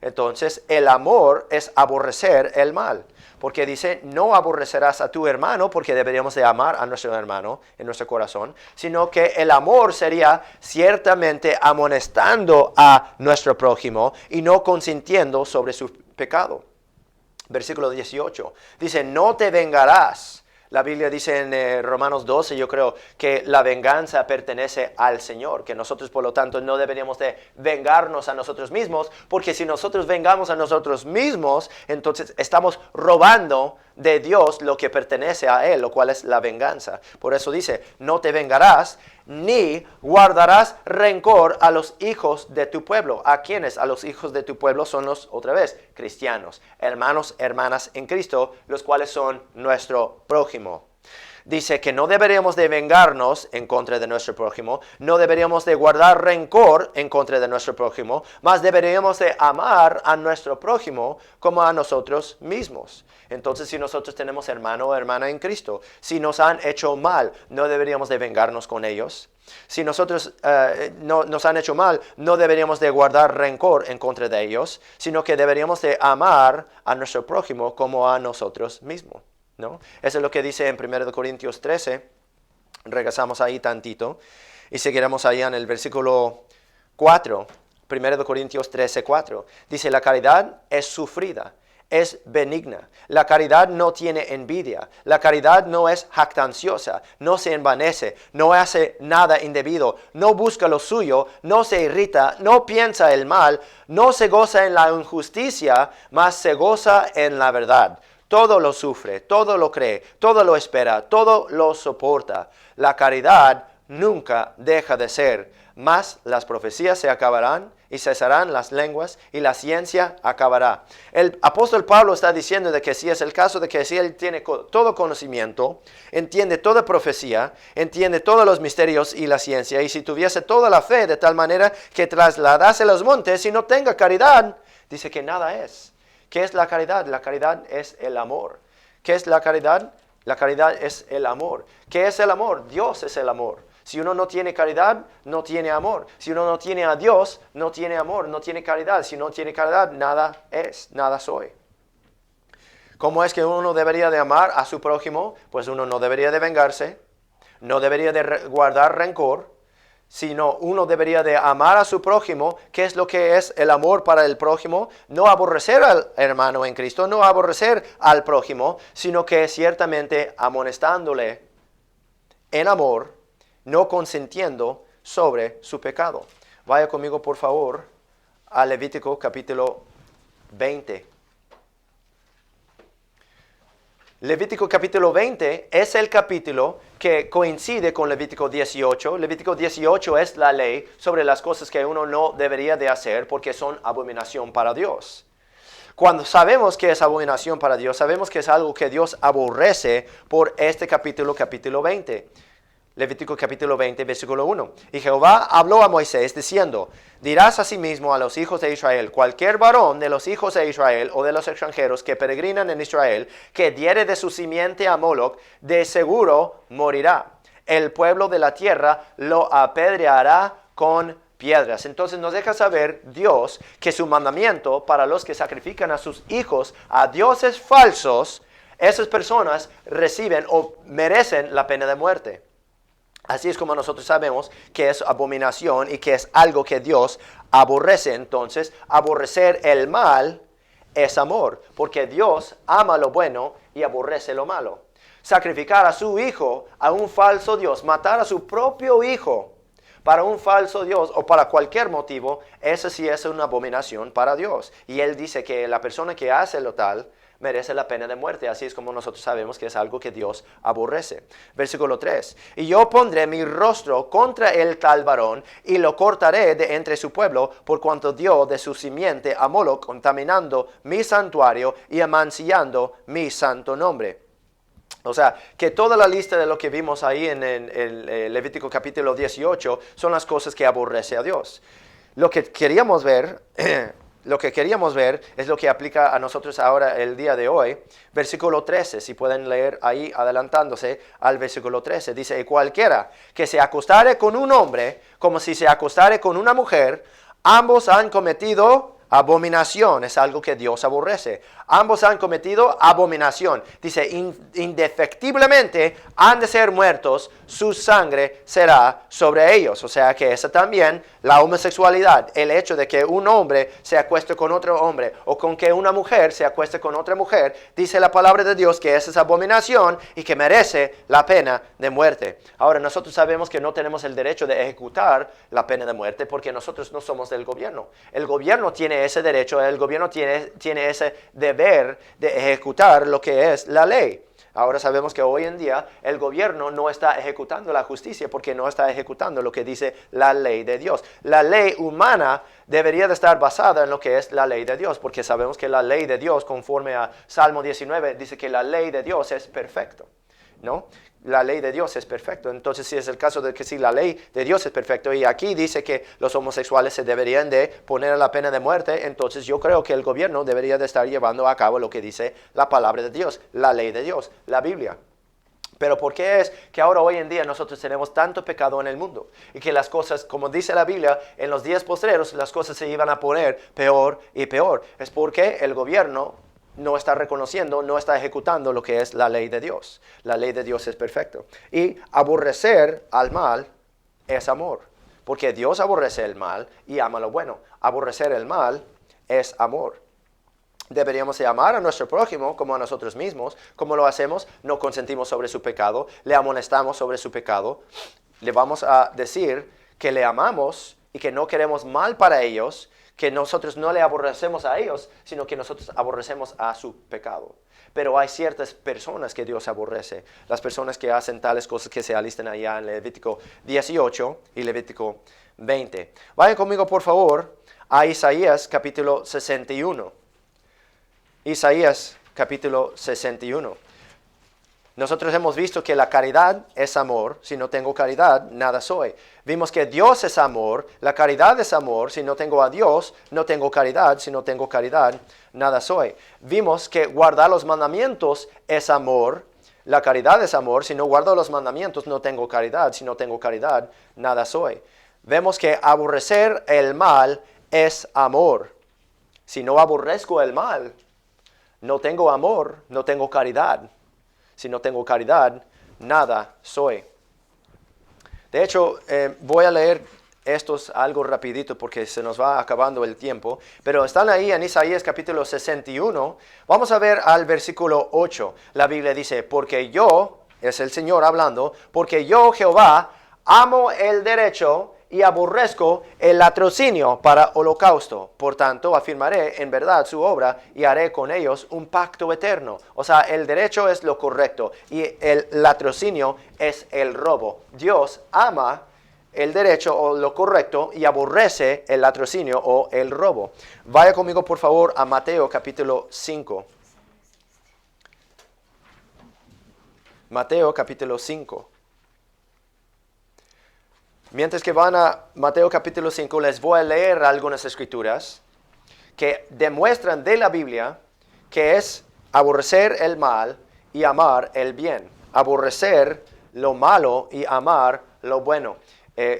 Entonces el amor es aborrecer el mal, porque dice no aborrecerás a tu hermano, porque deberíamos de amar a nuestro hermano en nuestro corazón, sino que el amor sería ciertamente amonestando a nuestro prójimo y no consintiendo sobre su pecado. Versículo 18 dice no te vengarás. La Biblia dice en Romanos 12, yo creo, que la venganza pertenece al Señor, que nosotros por lo tanto no deberíamos de vengarnos a nosotros mismos, porque si nosotros vengamos a nosotros mismos, entonces estamos robando de Dios lo que pertenece a Él, lo cual es la venganza. Por eso dice, no te vengarás, ni guardarás rencor a los hijos de tu pueblo. ¿A quiénes? A los hijos de tu pueblo son los, otra vez, cristianos, hermanos, hermanas en Cristo, los cuales son nuestro prójimo. Dice que no deberíamos de vengarnos en contra de nuestro prójimo, no deberíamos de guardar rencor en contra de nuestro prójimo, más deberíamos de amar a nuestro prójimo como a nosotros mismos. Entonces, si nosotros tenemos hermano o hermana en Cristo, si nos han hecho mal, no deberíamos de vengarnos con ellos. Si nosotros nos han hecho mal, no deberíamos de guardar rencor en contra de ellos, sino que deberíamos de amar a nuestro prójimo como a nosotros mismos. ¿No? Eso es lo que dice en 1 Corintios 13. Regresamos ahí tantito y seguiremos ahí en el versículo 4. 1 Corintios 13, 4. Dice, la caridad es sufrida, es benigna. La caridad no tiene envidia. La caridad no es jactanciosa, no se envanece, no hace nada indebido, no busca lo suyo, no se irrita, no piensa el mal, no se goza en la injusticia, mas se goza en la verdad. Todo lo sufre, todo lo cree, todo lo espera, todo lo soporta. La caridad nunca deja de ser, mas las profecías se acabarán y cesarán las lenguas y la ciencia acabará. El apóstol Pablo está diciendo de que si es el caso de que si él tiene todo conocimiento, entiende toda profecía, entiende todos los misterios y la ciencia, y si tuviese toda la fe de tal manera que trasladase los montes y no tenga caridad, dice que nada es. ¿Qué es la caridad? La caridad es el amor. ¿Qué es la caridad? La caridad es el amor. ¿Qué es el amor? Dios es el amor. Si uno no tiene caridad, no tiene amor. Si uno no tiene a Dios, no tiene amor, no tiene caridad. Si no tiene caridad, nada es, nada soy. ¿Cómo es que uno debería de amar a su prójimo? Pues uno no debería de vengarse, no debería de guardar rencor, sino uno debería de amar a su prójimo. ¿Qué es lo que es el amor para el prójimo? No aborrecer al hermano en Cristo, no aborrecer al prójimo, sino que ciertamente amonestándole en amor, no consentiendo sobre su pecado. Vaya conmigo, por favor, a Levítico capítulo 20. Levítico capítulo 20 es el capítulo que coincide con Levítico 18. Levítico 18 es la ley sobre las cosas que uno no debería de hacer porque son abominación para Dios. Cuando sabemos que es abominación para Dios, sabemos que es algo que Dios aborrece por este capítulo 20. Levítico capítulo 20, versículo 1. Y Jehová habló a Moisés diciendo, dirás asimismo a los hijos de Israel, cualquier varón de los hijos de Israel o de los extranjeros que peregrinan en Israel, que diere de su simiente a Moloc, de seguro morirá. El pueblo de la tierra lo apedreará con piedras. Entonces nos deja saber Dios que su mandamiento para los que sacrifican a sus hijos a dioses falsos, esas personas reciben o merecen la pena de muerte. Así es como nosotros sabemos que es abominación y que es algo que Dios aborrece. Entonces, aborrecer el mal es amor, porque Dios ama lo bueno y aborrece lo malo. Sacrificar a su hijo a un falso Dios, matar a su propio hijo para un falso Dios o para cualquier motivo, eso sí es una abominación para Dios. Y Él dice que la persona que hace lo tal merece la pena de muerte. Así es como nosotros sabemos que es algo que Dios aborrece. Versículo 3. Y yo pondré mi rostro contra el tal varón y lo cortaré de entre su pueblo, por cuanto dio de su simiente a Moloc, contaminando mi santuario y amancillando mi santo nombre. O sea, que toda la lista de lo que vimos ahí en el Levítico capítulo 18 son las cosas que aborrece a Dios. Lo que queríamos ver es lo que aplica a nosotros ahora el día de hoy. Versículo 13, si pueden leer ahí adelantándose al versículo 13. Dice, y cualquiera que se acostare con un hombre como si se acostare con una mujer, ambos han cometido abominación. Es algo que Dios aborrece. Ambos han cometido abominación. Dice, indefectiblemente han de ser muertos, su sangre será sobre ellos. O sea que esa también, la homosexualidad, el hecho de que un hombre se acueste con otro hombre o con que una mujer se acueste con otra mujer, dice la palabra de Dios que esa es abominación y que merece la pena de muerte. Ahora, nosotros sabemos que no tenemos el derecho de ejecutar la pena de muerte porque nosotros no somos del gobierno. El gobierno tiene ese derecho, el gobierno tiene ese deber de ejecutar lo que es la ley. Ahora sabemos que hoy en día el gobierno no está ejecutando la justicia porque no está ejecutando lo que dice la ley de Dios. La ley humana debería de estar basada en lo que es la ley de Dios, porque sabemos que la ley de Dios, conforme a Salmo 19, dice que la ley de Dios es perfecto, ¿no? La ley de Dios es perfecto. Entonces, si es el caso de que si la ley de Dios es perfecto y aquí dice que los homosexuales se deberían de poner a la pena de muerte, entonces yo creo que el gobierno debería de estar llevando a cabo lo que dice la palabra de Dios, la ley de Dios, la Biblia. Pero ¿por qué es que ahora hoy en día nosotros tenemos tanto pecado en el mundo? Y que las cosas, como dice la Biblia, en los días postreros las cosas se iban a poner peor y peor. Es porque el gobierno no está reconociendo, no está ejecutando lo que es la ley de Dios. La ley de Dios es perfecta. Y aborrecer al mal es amor. Porque Dios aborrece el mal y ama lo bueno. Aborrecer el mal es amor. Deberíamos de amar a nuestro prójimo como a nosotros mismos. ¿Cómo lo hacemos? No consentimos sobre su pecado, le amonestamos sobre su pecado. Le vamos a decir que le amamos y que no queremos mal para ellos, que nosotros no le aborrecemos a ellos, sino que nosotros aborrecemos a su pecado. Pero hay ciertas personas que Dios aborrece, las personas que hacen tales cosas que se alistan allá en Levítico 18 y Levítico 20. Vayan conmigo, por favor, a Isaías capítulo 61. Isaías capítulo 61. Nosotros hemos visto que la caridad es amor. Si no tengo caridad, nada soy. Vimos que Dios es amor. La caridad es amor. Si no tengo a Dios, no tengo caridad. Si no tengo caridad, nada soy. Vimos que guardar los mandamientos es amor. La caridad es amor. Si no guardo los mandamientos, no tengo caridad. Si no tengo caridad, nada soy. Vemos que aborrecer el mal es amor. Si no aborrezco el mal, no tengo amor, no tengo caridad. Si no tengo caridad, nada soy. De hecho, voy a leer estos algo rapidito porque se nos va acabando el tiempo. Pero están ahí en Isaías capítulo 61. Vamos a ver al versículo 8. La Biblia dice, porque yo, es el Señor hablando, porque yo, Jehová, amo el derecho y aborrezco el latrocinio para holocausto. Por tanto, afirmaré en verdad su obra y haré con ellos un pacto eterno. O sea, el derecho es lo correcto y el latrocinio es el robo. Dios ama el derecho o lo correcto y aborrece el latrocinio o el robo. Vaya conmigo, por favor, a Mateo capítulo 5. Mateo capítulo 5. Mientras que van a Mateo capítulo 5, les voy a leer algunas escrituras que demuestran de la Biblia que es aborrecer el mal y amar el bien. Aborrecer lo malo y amar lo bueno.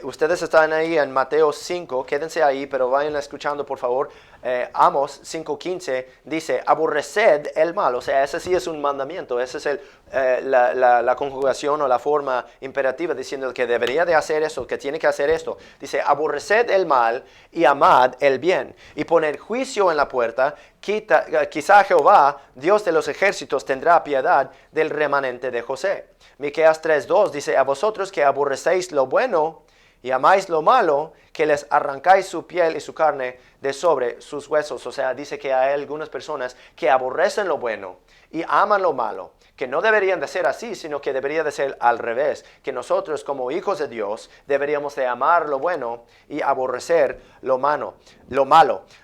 Ustedes están ahí en Mateo 5, quédense ahí, pero vayan escuchando por favor. Amos 5:15 dice, aborreced el mal. O sea, ese sí es un mandamiento, esa es la conjugación o la forma imperativa diciendo que debería de hacer eso, que tiene que hacer esto. Dice, aborreced el mal y amad el bien. Y poner juicio en la puerta, quizá Jehová, Dios de los ejércitos, tendrá piedad del remanente de José. Miqueas 3:2 dice, a vosotros que aborrecéis lo bueno y amáis lo malo, que les arrancáis su piel y su carne de sobre sus huesos. O sea, dice que hay algunas personas que aborrecen lo bueno y aman lo malo, que no deberían de ser así, sino que debería de ser al revés, que nosotros como hijos de Dios deberíamos de amar lo bueno y aborrecer lo malo.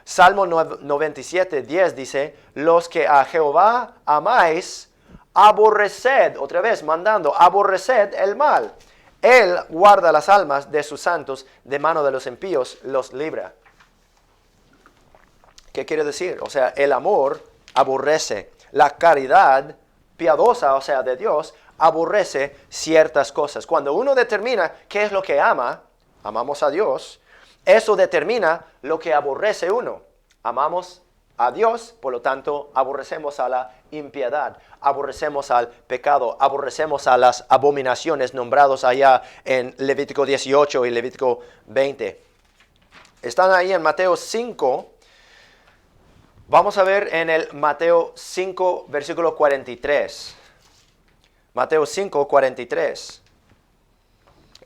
Salmo 97:10 dice, los que a Jehová amáis, aborreced, otra vez mandando, aborreced el mal. Él guarda las almas de sus santos, de mano de los impíos los libra. ¿Qué quiere decir? O sea, el amor aborrece. La caridad piadosa, o sea, de Dios, aborrece ciertas cosas. Cuando uno determina qué es lo que ama, amamos a Dios, eso determina lo que aborrece uno. Amamos a Dios, por lo tanto, aborrecemos a la impiedad, aborrecemos al pecado, aborrecemos a las abominaciones nombrados allá en Levítico 18 y Levítico 20. Están ahí en Mateo 5. Vamos a ver en el Mateo 5, versículo 43. Mateo 5, 43.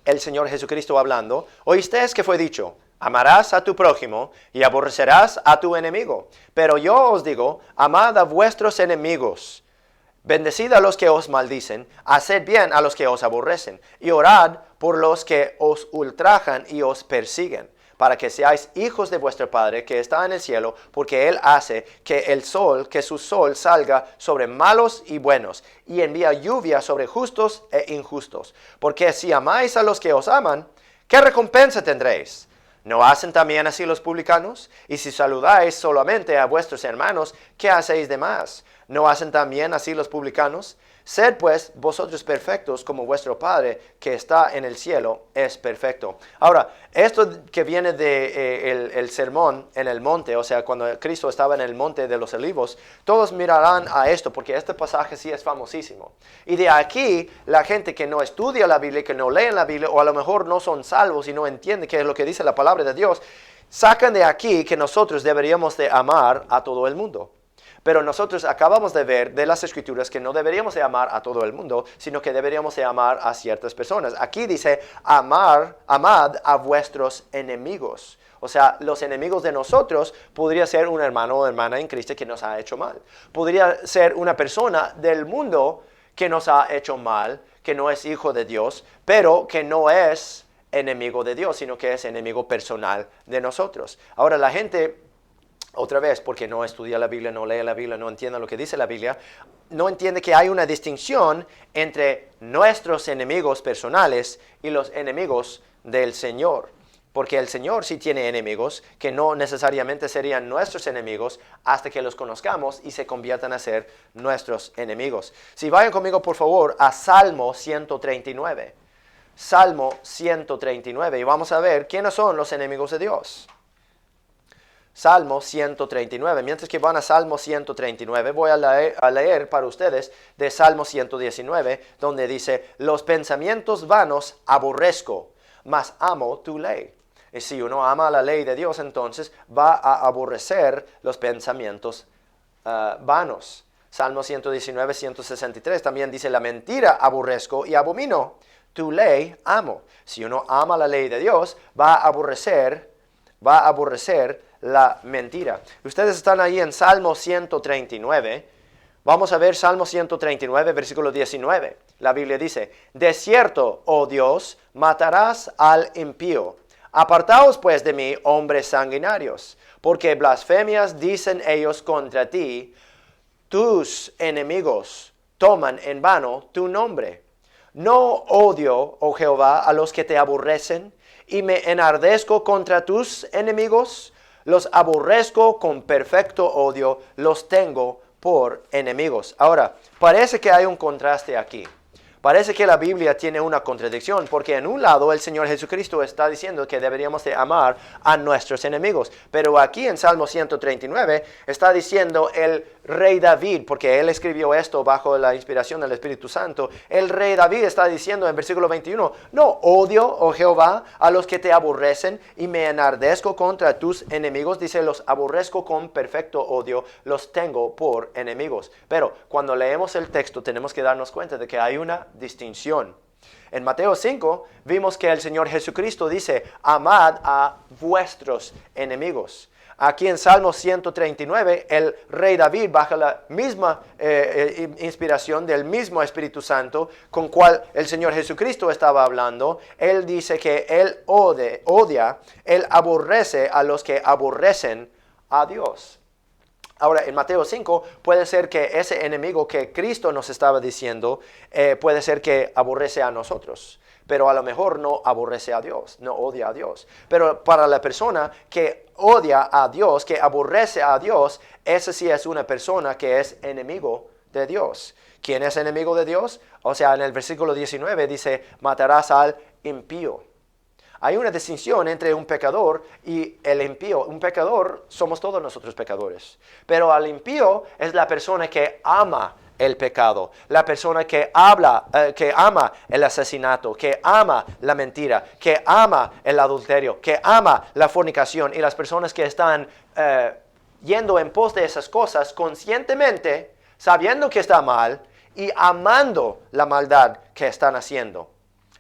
El Señor Jesucristo hablando. ¿Oísteis que fue dicho? Amarás a tu prójimo y aborrecerás a tu enemigo. Pero yo os digo, amad a vuestros enemigos. Bendecid a los que os maldicen, haced bien a los que os aborrecen, y orad por los que os ultrajan y os persiguen, para que seáis hijos de vuestro Padre que está en el cielo, porque Él hace que su sol salga sobre malos y buenos, y envía lluvia sobre justos e injustos. Porque si amáis a los que os aman, ¿qué recompensa tendréis? ¿No hacen también así los publicanos? Y si saludáis solamente a vuestros hermanos, ¿qué hacéis de más? ¿No hacen también así los publicanos? Sed pues vosotros perfectos como vuestro Padre que está en el cielo es perfecto. Ahora, esto que viene de el sermón en el monte, o sea, cuando Cristo estaba en el monte de los olivos, todos mirarán a esto porque este pasaje sí es famosísimo. Y de aquí, la gente que no estudia la Biblia, que no lee la Biblia, o a lo mejor no son salvos y no entienden qué es lo que dice la palabra de Dios, sacan de aquí que nosotros deberíamos de amar a todo el mundo. Pero nosotros acabamos de ver de las Escrituras que no deberíamos de amar a todo el mundo, sino que deberíamos de amar a ciertas personas. Aquí dice, amad a vuestros enemigos. O sea, los enemigos de nosotros podría ser un hermano o hermana en Cristo que nos ha hecho mal. Podría ser una persona del mundo que nos ha hecho mal, que no es hijo de Dios, pero que no es enemigo de Dios, sino que es enemigo personal de nosotros. Ahora la gente, otra vez, porque no estudia la Biblia, no lee la Biblia, no entiende lo que dice la Biblia, no entiende que hay una distinción entre nuestros enemigos personales y los enemigos del Señor. Porque el Señor sí tiene enemigos que no necesariamente serían nuestros enemigos hasta que los conozcamos y se conviertan a ser nuestros enemigos. Si vayan conmigo por favor a Salmo 139. Salmo 139 y vamos a ver quiénes son los enemigos de Dios. Salmo 139. Mientras que van a Salmo 139, voy a leer para ustedes de Salmo 119, donde dice, los pensamientos vanos aborrezco, mas amo tu ley. Y si uno ama la ley de Dios, entonces va a aborrecer los pensamientos vanos. Salmo 119, 163 también dice, la mentira aborrezco y abomino, tu ley amo. Si uno ama la ley de Dios, va a aborrecer la mentira. Ustedes están ahí en Salmo 139. Vamos a ver Salmo 139, versículo 19. La Biblia dice, de cierto, oh Dios, matarás al impío. Apartaos pues de mí, hombres sanguinarios, porque blasfemias dicen ellos contra ti. Tus enemigos toman en vano tu nombre. No odio, oh Jehová, a los que te aborrecen, y me enardezco contra tus enemigos. Los aborrezco con perfecto odio, los tengo por enemigos. Ahora, parece que hay un contraste aquí. Parece que la Biblia tiene una contradicción, porque en un lado el Señor Jesucristo está diciendo que deberíamos de amar a nuestros enemigos. Pero aquí en Salmo 139 está diciendo el rey David, porque él escribió esto bajo la inspiración del Espíritu Santo. El rey David está diciendo en versículo 21, no odio, oh Jehová, a los que te aborrecen y me enardezco contra tus enemigos. Dice, los aborrezco con perfecto odio, los tengo por enemigos. Pero cuando leemos el texto tenemos que darnos cuenta de que hay una distinción. En Mateo 5 vimos que el Señor Jesucristo dice, amad a vuestros enemigos. Aquí en Salmo 139, el rey David, bajo la misma inspiración del mismo Espíritu Santo con cual el Señor Jesucristo estaba hablando, él dice que él odia, él aborrece a los que aborrecen a Dios. Ahora, en Mateo 5 puede ser que ese enemigo que Cristo nos estaba diciendo, puede ser que aborrece a nosotros. Pero a lo mejor no aborrece a Dios, no odia a Dios. Pero para la persona que odia a Dios, que aborrece a Dios, esa sí es una persona que es enemigo de Dios. ¿Quién es enemigo de Dios? O sea, en el versículo 19 dice, matarás al impío. Hay una distinción entre un pecador y el impío. Un pecador somos todos nosotros pecadores. Pero al impío es la persona que ama el pecado, la persona que ama el asesinato, que ama la mentira, que ama el adulterio, que ama la fornicación, y las personas que están yendo en pos de esas cosas conscientemente, sabiendo que está mal y amando la maldad que están haciendo.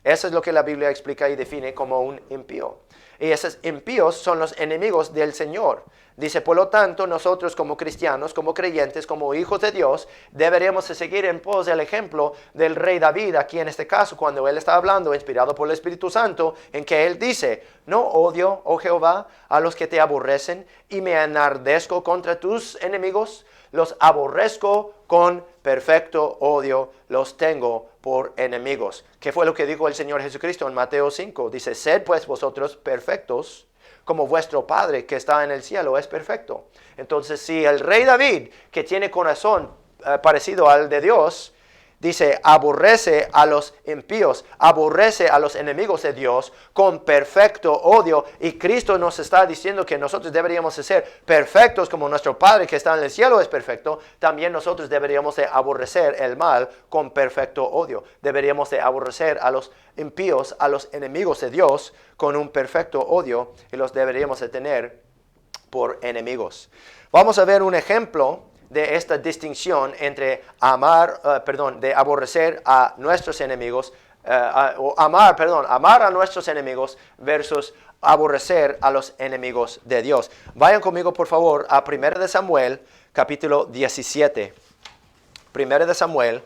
Eso es lo que la Biblia explica y define como un impío. Y esos impíos son los enemigos del Señor. Dice, por lo tanto, nosotros como cristianos, como creyentes, como hijos de Dios, deberíamos de seguir en pos del ejemplo del rey David, aquí en este caso, cuando él está hablando, inspirado por el Espíritu Santo, en que él dice, no odio, oh Jehová, a los que te aborrecen, y me enardezco contra tus enemigos, los aborrezco con perfecto odio, los tengo por enemigos. ¿Qué fue lo que dijo el Señor Jesucristo en Mateo 5? Dice, sed pues vosotros perfectos, como vuestro Padre que está en el cielo es perfecto. Entonces, si el rey David, que tiene corazón parecido al de Dios, dice, aborrece a los impíos, aborrece a los enemigos de Dios con perfecto odio, y Cristo nos está diciendo que nosotros deberíamos de ser perfectos como nuestro Padre que está en el cielo es perfecto, también nosotros deberíamos de aborrecer el mal con perfecto odio. Deberíamos de aborrecer a los impíos, a los enemigos de Dios con un perfecto odio, y los deberíamos de tener por enemigos. Vamos a ver un ejemplo de esta distinción entre de aborrecer a nuestros enemigos, amar a nuestros enemigos versus aborrecer a los enemigos de Dios. Vayan conmigo, por favor, a 1 de Samuel, capítulo 17. 1 de Samuel,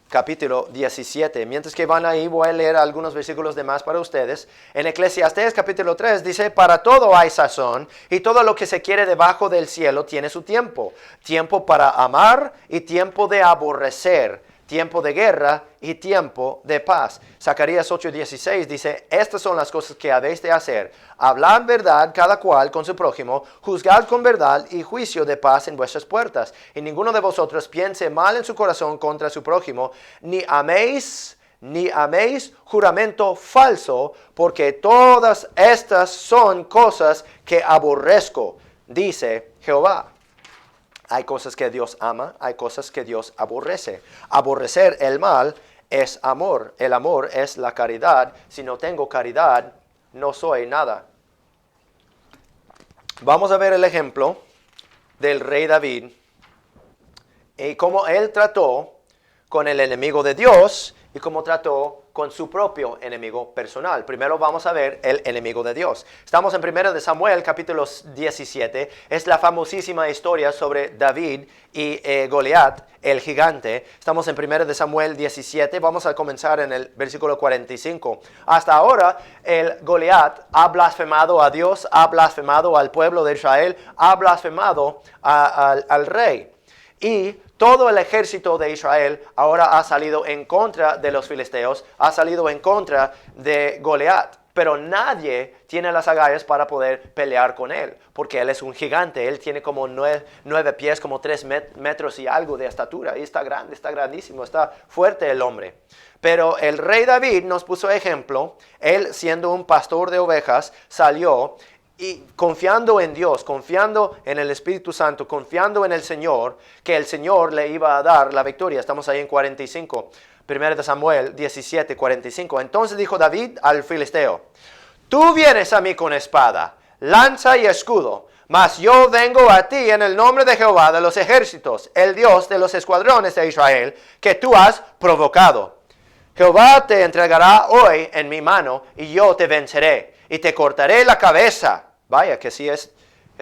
capítulo 17. Mientras que van ahí, voy a leer algunos versículos de más para ustedes. En Eclesiastés, capítulo 3, dice, para todo hay sazón, y todo lo que se quiere debajo del cielo tiene su tiempo. Tiempo para amar y tiempo de aborrecer. Tiempo de guerra y tiempo de paz. Zacarías 8:16 dice, estas son las cosas que habéis de hacer. Hablad verdad cada cual con su prójimo, juzgad con verdad y juicio de paz en vuestras puertas. Y ninguno de vosotros piense mal en su corazón contra su prójimo, ni améis juramento falso, porque todas estas son cosas que aborrezco, dice Jehová. Hay cosas que Dios ama, hay cosas que Dios aborrece. Aborrecer el mal es amor. El amor es la caridad. Si no tengo caridad, no soy nada. Vamos a ver el ejemplo del rey David y cómo él trató con el enemigo de Dios y cómo trató con su propio enemigo personal. Primero vamos a ver el enemigo de Dios. Estamos en 1 de Samuel, capítulo 17. Es la famosísima historia sobre David y Goliat, el gigante. Estamos en 1 de Samuel 17. Vamos a comenzar en el versículo 45. Hasta ahora, el Goliat ha blasfemado a Dios, ha blasfemado al pueblo de Israel, ha blasfemado al rey. Y todo el ejército de Israel ahora ha salido en contra de los filisteos, ha salido en contra de Goliat. Pero nadie tiene las agallas para poder pelear con él, porque él es un gigante. Él tiene como 9 pies, como 3 metros y algo de estatura. Y está grande, está grandísimo, está fuerte el hombre. Pero el rey David nos puso ejemplo. Él, siendo un pastor de ovejas, salió y confiando en Dios, confiando en el Espíritu Santo, confiando en el Señor, que el Señor le iba a dar la victoria. Estamos ahí en 45, 1 de Samuel 17, 45. Entonces dijo David al filisteo, tú vienes a mí con espada, lanza y escudo, mas yo vengo a ti en el nombre de Jehová de los ejércitos, el Dios de los escuadrones de Israel, que tú has provocado. Jehová te entregará hoy en mi mano, y yo te venceré, y te cortaré la cabeza. Vaya, que sí es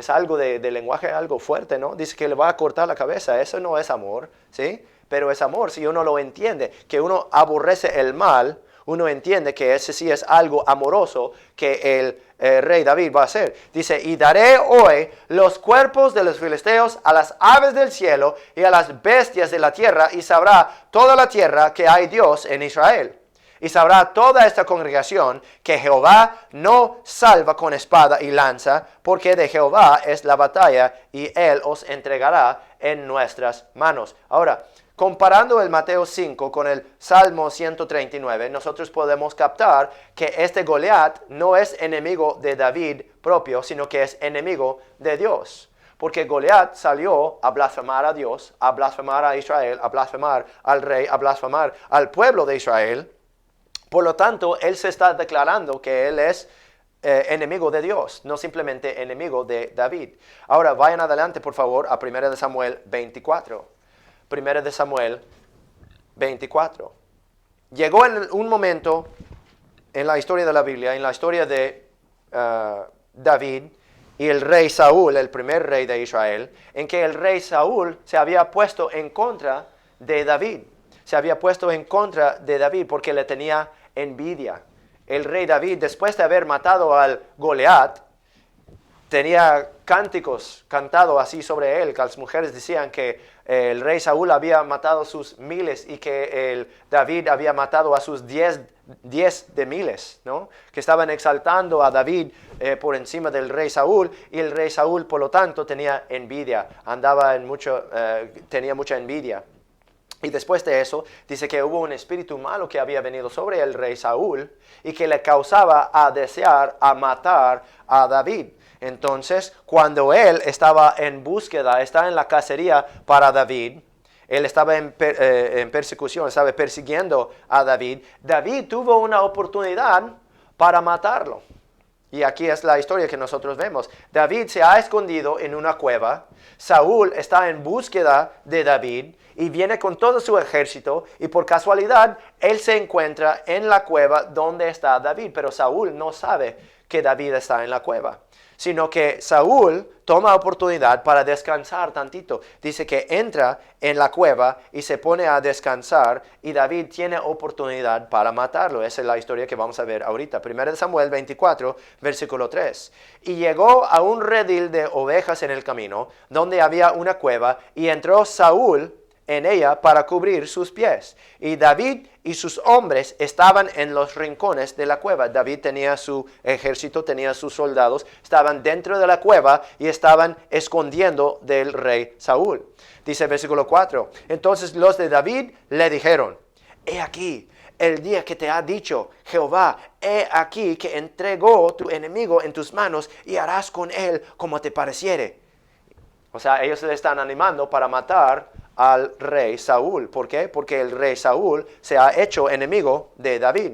algo de lenguaje, algo fuerte, ¿no? Dice que le va a cortar la cabeza. Eso no es amor, ¿sí? Pero es amor si uno lo entiende, que uno aborrece el mal, uno entiende que ese sí es algo amoroso que el rey David va a hacer. Dice, y daré hoy los cuerpos de los filisteos a las aves del cielo y a las bestias de la tierra, y sabrá toda la tierra que hay Dios en Israel. Y sabrá toda esta congregación que Jehová no salva con espada y lanza, porque de Jehová es la batalla, y él os entregará en nuestras manos. Ahora, comparando el Mateo 5 con el Salmo 139, nosotros podemos captar que este Goliat no es enemigo de David propio, sino que es enemigo de Dios. Porque Goliat salió a blasfemar a Dios, a blasfemar a Israel, a blasfemar al rey, a blasfemar al pueblo de Israel. Por lo tanto, él se está declarando que él es enemigo de Dios, no simplemente enemigo de David. Ahora, vayan adelante, por favor, a 1 de Samuel 24. 1 de Samuel 24. Llegó en un momento en la historia de la Biblia, en la historia de David y el rey Saúl, el primer rey de Israel, en que el rey Saúl se había puesto en contra de David. Se había puesto en contra de David porque le tenía envidia. El rey David, después de haber matado al Goliat, tenía cánticos cantado así sobre él, que las mujeres decían que el rey Saúl había matado sus miles y que el David había matado a sus 10 de miles, ¿no? Que estaban exaltando a David por encima del rey Saúl, y el rey Saúl, por lo tanto, tenía envidia, tenía mucha envidia. Y después de eso, dice que hubo un espíritu malo que había venido sobre el rey Saúl y que le causaba a desear, a matar a David. Entonces, cuando él estaba en búsqueda, estaba en la cacería para David, él estaba en persecución, estaba persiguiendo a David. David tuvo una oportunidad para matarlo. Y aquí es la historia que nosotros vemos. David se ha escondido en una cueva. Saúl está en búsqueda de David y viene con todo su ejército. Y por casualidad, él se encuentra en la cueva donde está David. Pero Saúl no sabe que David está en la cueva, sino que Saúl toma oportunidad para descansar tantito. Dice que entra en la cueva y se pone a descansar y David tiene oportunidad para matarlo. Esa es la historia que vamos a ver ahorita. 1 Samuel 24, versículo 3. Y llegó a un redil de ovejas en el camino, donde había una cueva, y entró Saúl en ella para cubrir sus pies. Y David y sus hombres estaban en los rincones de la cueva. David tenía su ejército, tenía sus soldados, estaban dentro de la cueva y estaban escondiendo del rey Saúl. Dice el versículo 4. Entonces los de David le dijeron: he aquí el día que te ha dicho Jehová, he aquí que entregó tu enemigo en tus manos y harás con él como te pareciere. O sea, ellos le están animando para matar al rey Saúl. ¿Por qué? Porque el rey Saúl se ha hecho enemigo de David.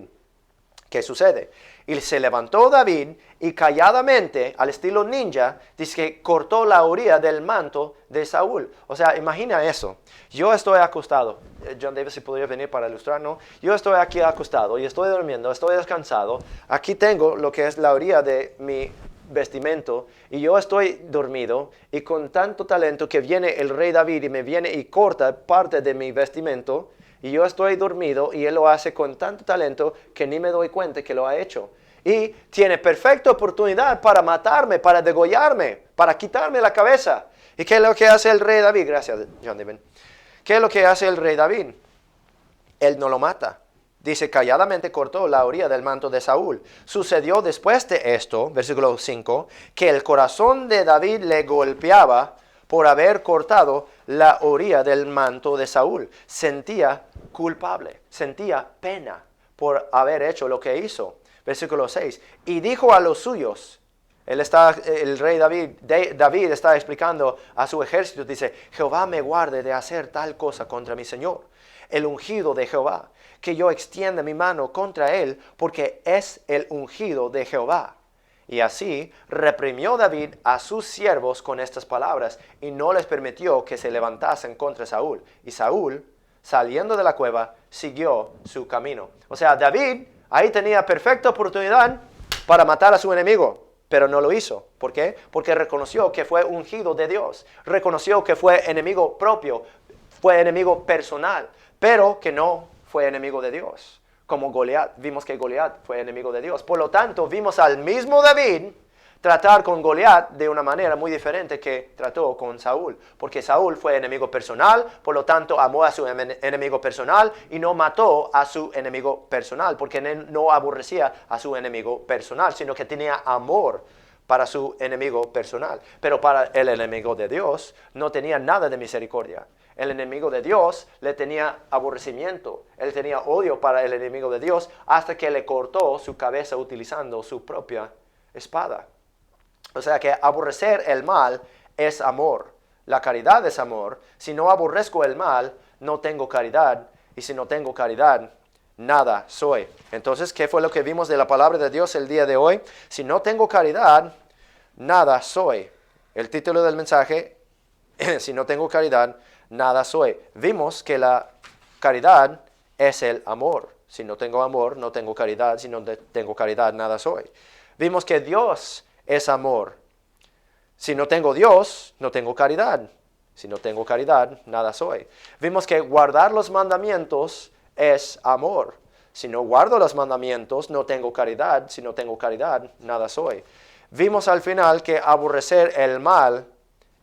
¿Qué sucede? Y se levantó David y calladamente, al estilo ninja, dice que cortó la orilla del manto de Saúl. O sea, imagina eso. Yo estoy acostado. John Davis, si podría venir para ilustrar, ¿no? Yo estoy aquí acostado y estoy durmiendo, estoy descansado. Aquí tengo lo que es la orilla de mi vestimento y yo estoy dormido y con tanto talento que viene el rey David y me viene y corta parte de mi vestimento y yo estoy dormido y él lo hace con tanto talento que ni me doy cuenta que lo ha hecho y tiene perfecta oportunidad para matarme, para degollarme, para quitarme la cabeza. ¿Y qué es lo que hace el rey David? Gracias, John David. ¿Qué es lo que hace el rey David? Él no lo mata. Dice, calladamente cortó la orilla del manto de Saúl. Sucedió después de esto, versículo 5, que el corazón de David le golpeaba por haber cortado la orilla del manto de Saúl. Sentía culpable, sentía pena por haber hecho lo que hizo. Versículo 6, y dijo a los suyos, el rey David está explicando a su ejército, dice, Jehová me guarde de hacer tal cosa contra mi Señor, el ungido de Jehová, que yo extienda mi mano contra él, porque es el ungido de Jehová. Y así reprimió David a sus siervos con estas palabras, y no les permitió que se levantasen contra Saúl. Y Saúl, saliendo de la cueva, siguió su camino. O sea, David ahí tenía perfecta oportunidad para matar a su enemigo, pero no lo hizo. ¿Por qué? Porque reconoció que fue ungido de Dios, reconoció que fue enemigo propio, fue enemigo personal, pero que no fue enemigo de Dios. Como Goliat, vimos que Goliat fue enemigo de Dios. Por lo tanto, vimos al mismo David tratar con Goliat de una manera muy diferente que trató con Saúl. Porque Saúl fue enemigo personal, por lo tanto amó a su enemigo personal y no mató a su enemigo personal, porque no aborrecía a su enemigo personal, sino que tenía amor para su enemigo personal. Pero para el enemigo de Dios no tenía nada de misericordia. El enemigo de Dios le tenía aborrecimiento, él tenía odio para el enemigo de Dios hasta que le cortó su cabeza utilizando su propia espada. O sea que aborrecer el mal es amor, la caridad es amor. Si no aborrezco el mal, no tengo caridad, y si no tengo caridad, nada soy. Entonces, ¿qué fue lo que vimos de la palabra de Dios el día de hoy? Si no tengo caridad, nada soy. El título del mensaje, si no tengo caridad, nada soy. Vimos que la caridad es el amor. Si no tengo amor, no tengo caridad. Si no tengo caridad, nada soy. Vimos que Dios es amor. Si no tengo Dios, no tengo caridad. Si no tengo caridad, nada soy. Vimos que guardar los mandamientos es amor. Si no guardo los mandamientos, no tengo caridad. Si no tengo caridad, nada soy. Vimos al final que aborrecer el mal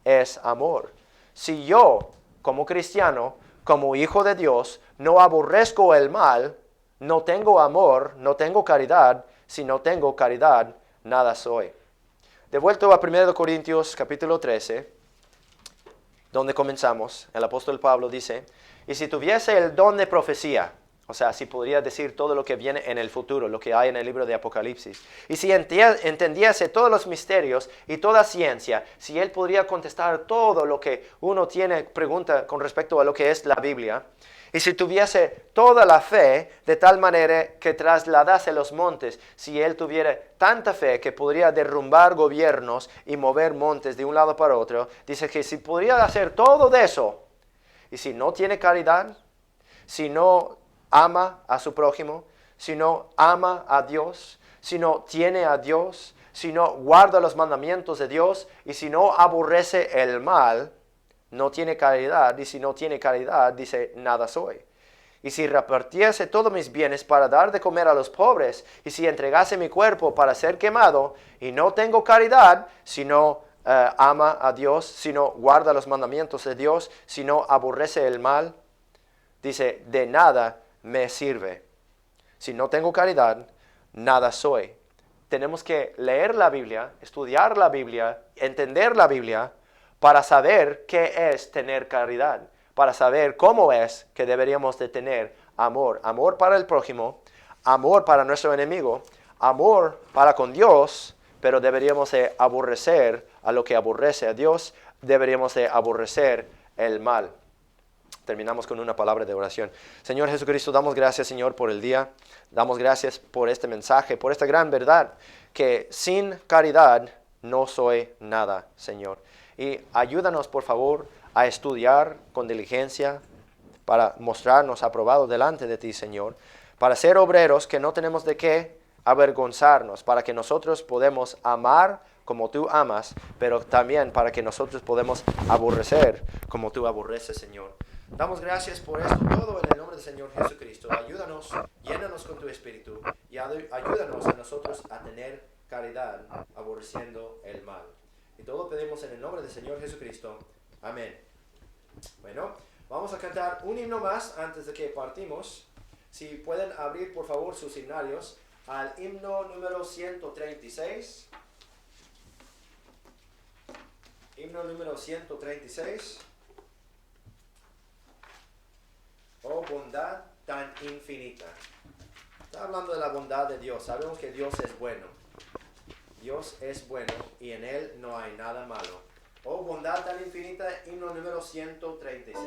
es amor. Si yo, como cristiano, como hijo de Dios, no aborrezco el mal, no tengo amor, no tengo caridad. Si no tengo caridad, nada soy. De vuelta a 1 Corintios capítulo 13, donde comenzamos, el apóstol Pablo dice, y si tuviese el don de profecía, o sea, si podría decir todo lo que viene en el futuro, lo que hay en el libro de Apocalipsis, y si entendiese todos los misterios y toda ciencia, si él podría contestar todo lo que uno tiene pregunta con respecto a lo que es la Biblia, Y si tuviese toda la fe, de tal manera que trasladase los montes, si él tuviera tanta fe que podría derrumbar gobiernos y mover montes de un lado para otro, dice que si podría hacer todo eso, y si no tiene caridad, si no ama a su prójimo, si no ama a Dios, si no tiene a Dios, si no guarda los mandamientos de Dios, y si no aborrece el mal, no tiene caridad, y si no tiene caridad, dice, nada soy. Y si repartiese todos mis bienes para dar de comer a los pobres, y si entregase mi cuerpo para ser quemado, y no tengo caridad, si no ama a Dios, si no guarda los mandamientos de Dios, si no aborrece el mal, dice, de nada me sirve. Si no tengo caridad, nada soy. Tenemos que leer la Biblia, estudiar la Biblia, entender la Biblia, para saber qué es tener caridad, para saber cómo es que deberíamos de tener amor. Amor para el prójimo, amor para nuestro enemigo, amor para con Dios, pero deberíamos de aborrecer a lo que aborrece a Dios, deberíamos de aborrecer el mal. Terminamos con una palabra de oración. Señor Jesucristo, damos gracias, Señor, por el día. Damos gracias por este mensaje, por esta gran verdad, que sin caridad no soy nada, Señor. Y ayúdanos, por favor, a estudiar con diligencia para mostrarnos aprobados delante de ti, Señor. Para ser obreros que no tenemos de qué avergonzarnos, para que nosotros podamos amar como tú amas, pero también para que nosotros podamos aborrecer como tú aborreces, Señor. Damos gracias por esto todo en el nombre del Señor Jesucristo. Ayúdanos, llénanos con tu Espíritu y ayúdanos a nosotros a tener caridad, aborreciendo el mal. Y todo pedimos en el nombre del Señor Jesucristo. Amén. Bueno, vamos a cantar un himno más antes de que partimos. Si pueden abrir por favor sus himnarios al himno número 136. Himno número 136. Oh bondad tan infinita. Está hablando de la bondad de Dios. Sabemos que Dios es bueno. Dios es bueno y en Él no hay nada malo. Oh bondad tan infinita, himno número 136.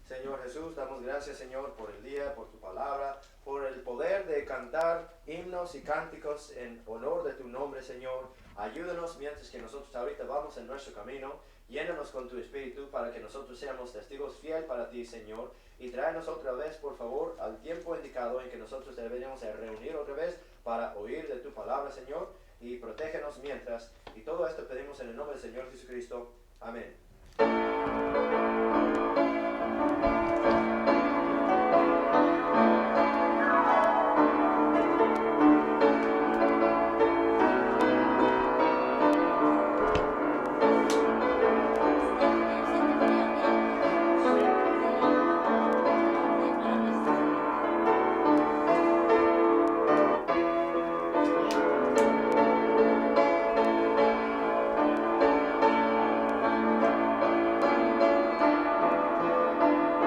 Señor Jesús, damos gracias, Señor, por el día, por tu palabra, por el poder de cantar himnos y cánticos en honor de tu nombre, Señor. Ayúdanos mientras que nosotros ahorita vamos en nuestro camino. Llénanos con tu Espíritu para que nosotros seamos testigos fieles para ti, Señor. Y tráenos otra vez, por favor, al tiempo indicado en que nosotros deberíamos reunir otra vez para oír de tu palabra, Señor. y protégenos mientras. Y todo esto pedimos en el nombre del Señor Jesucristo. Amén.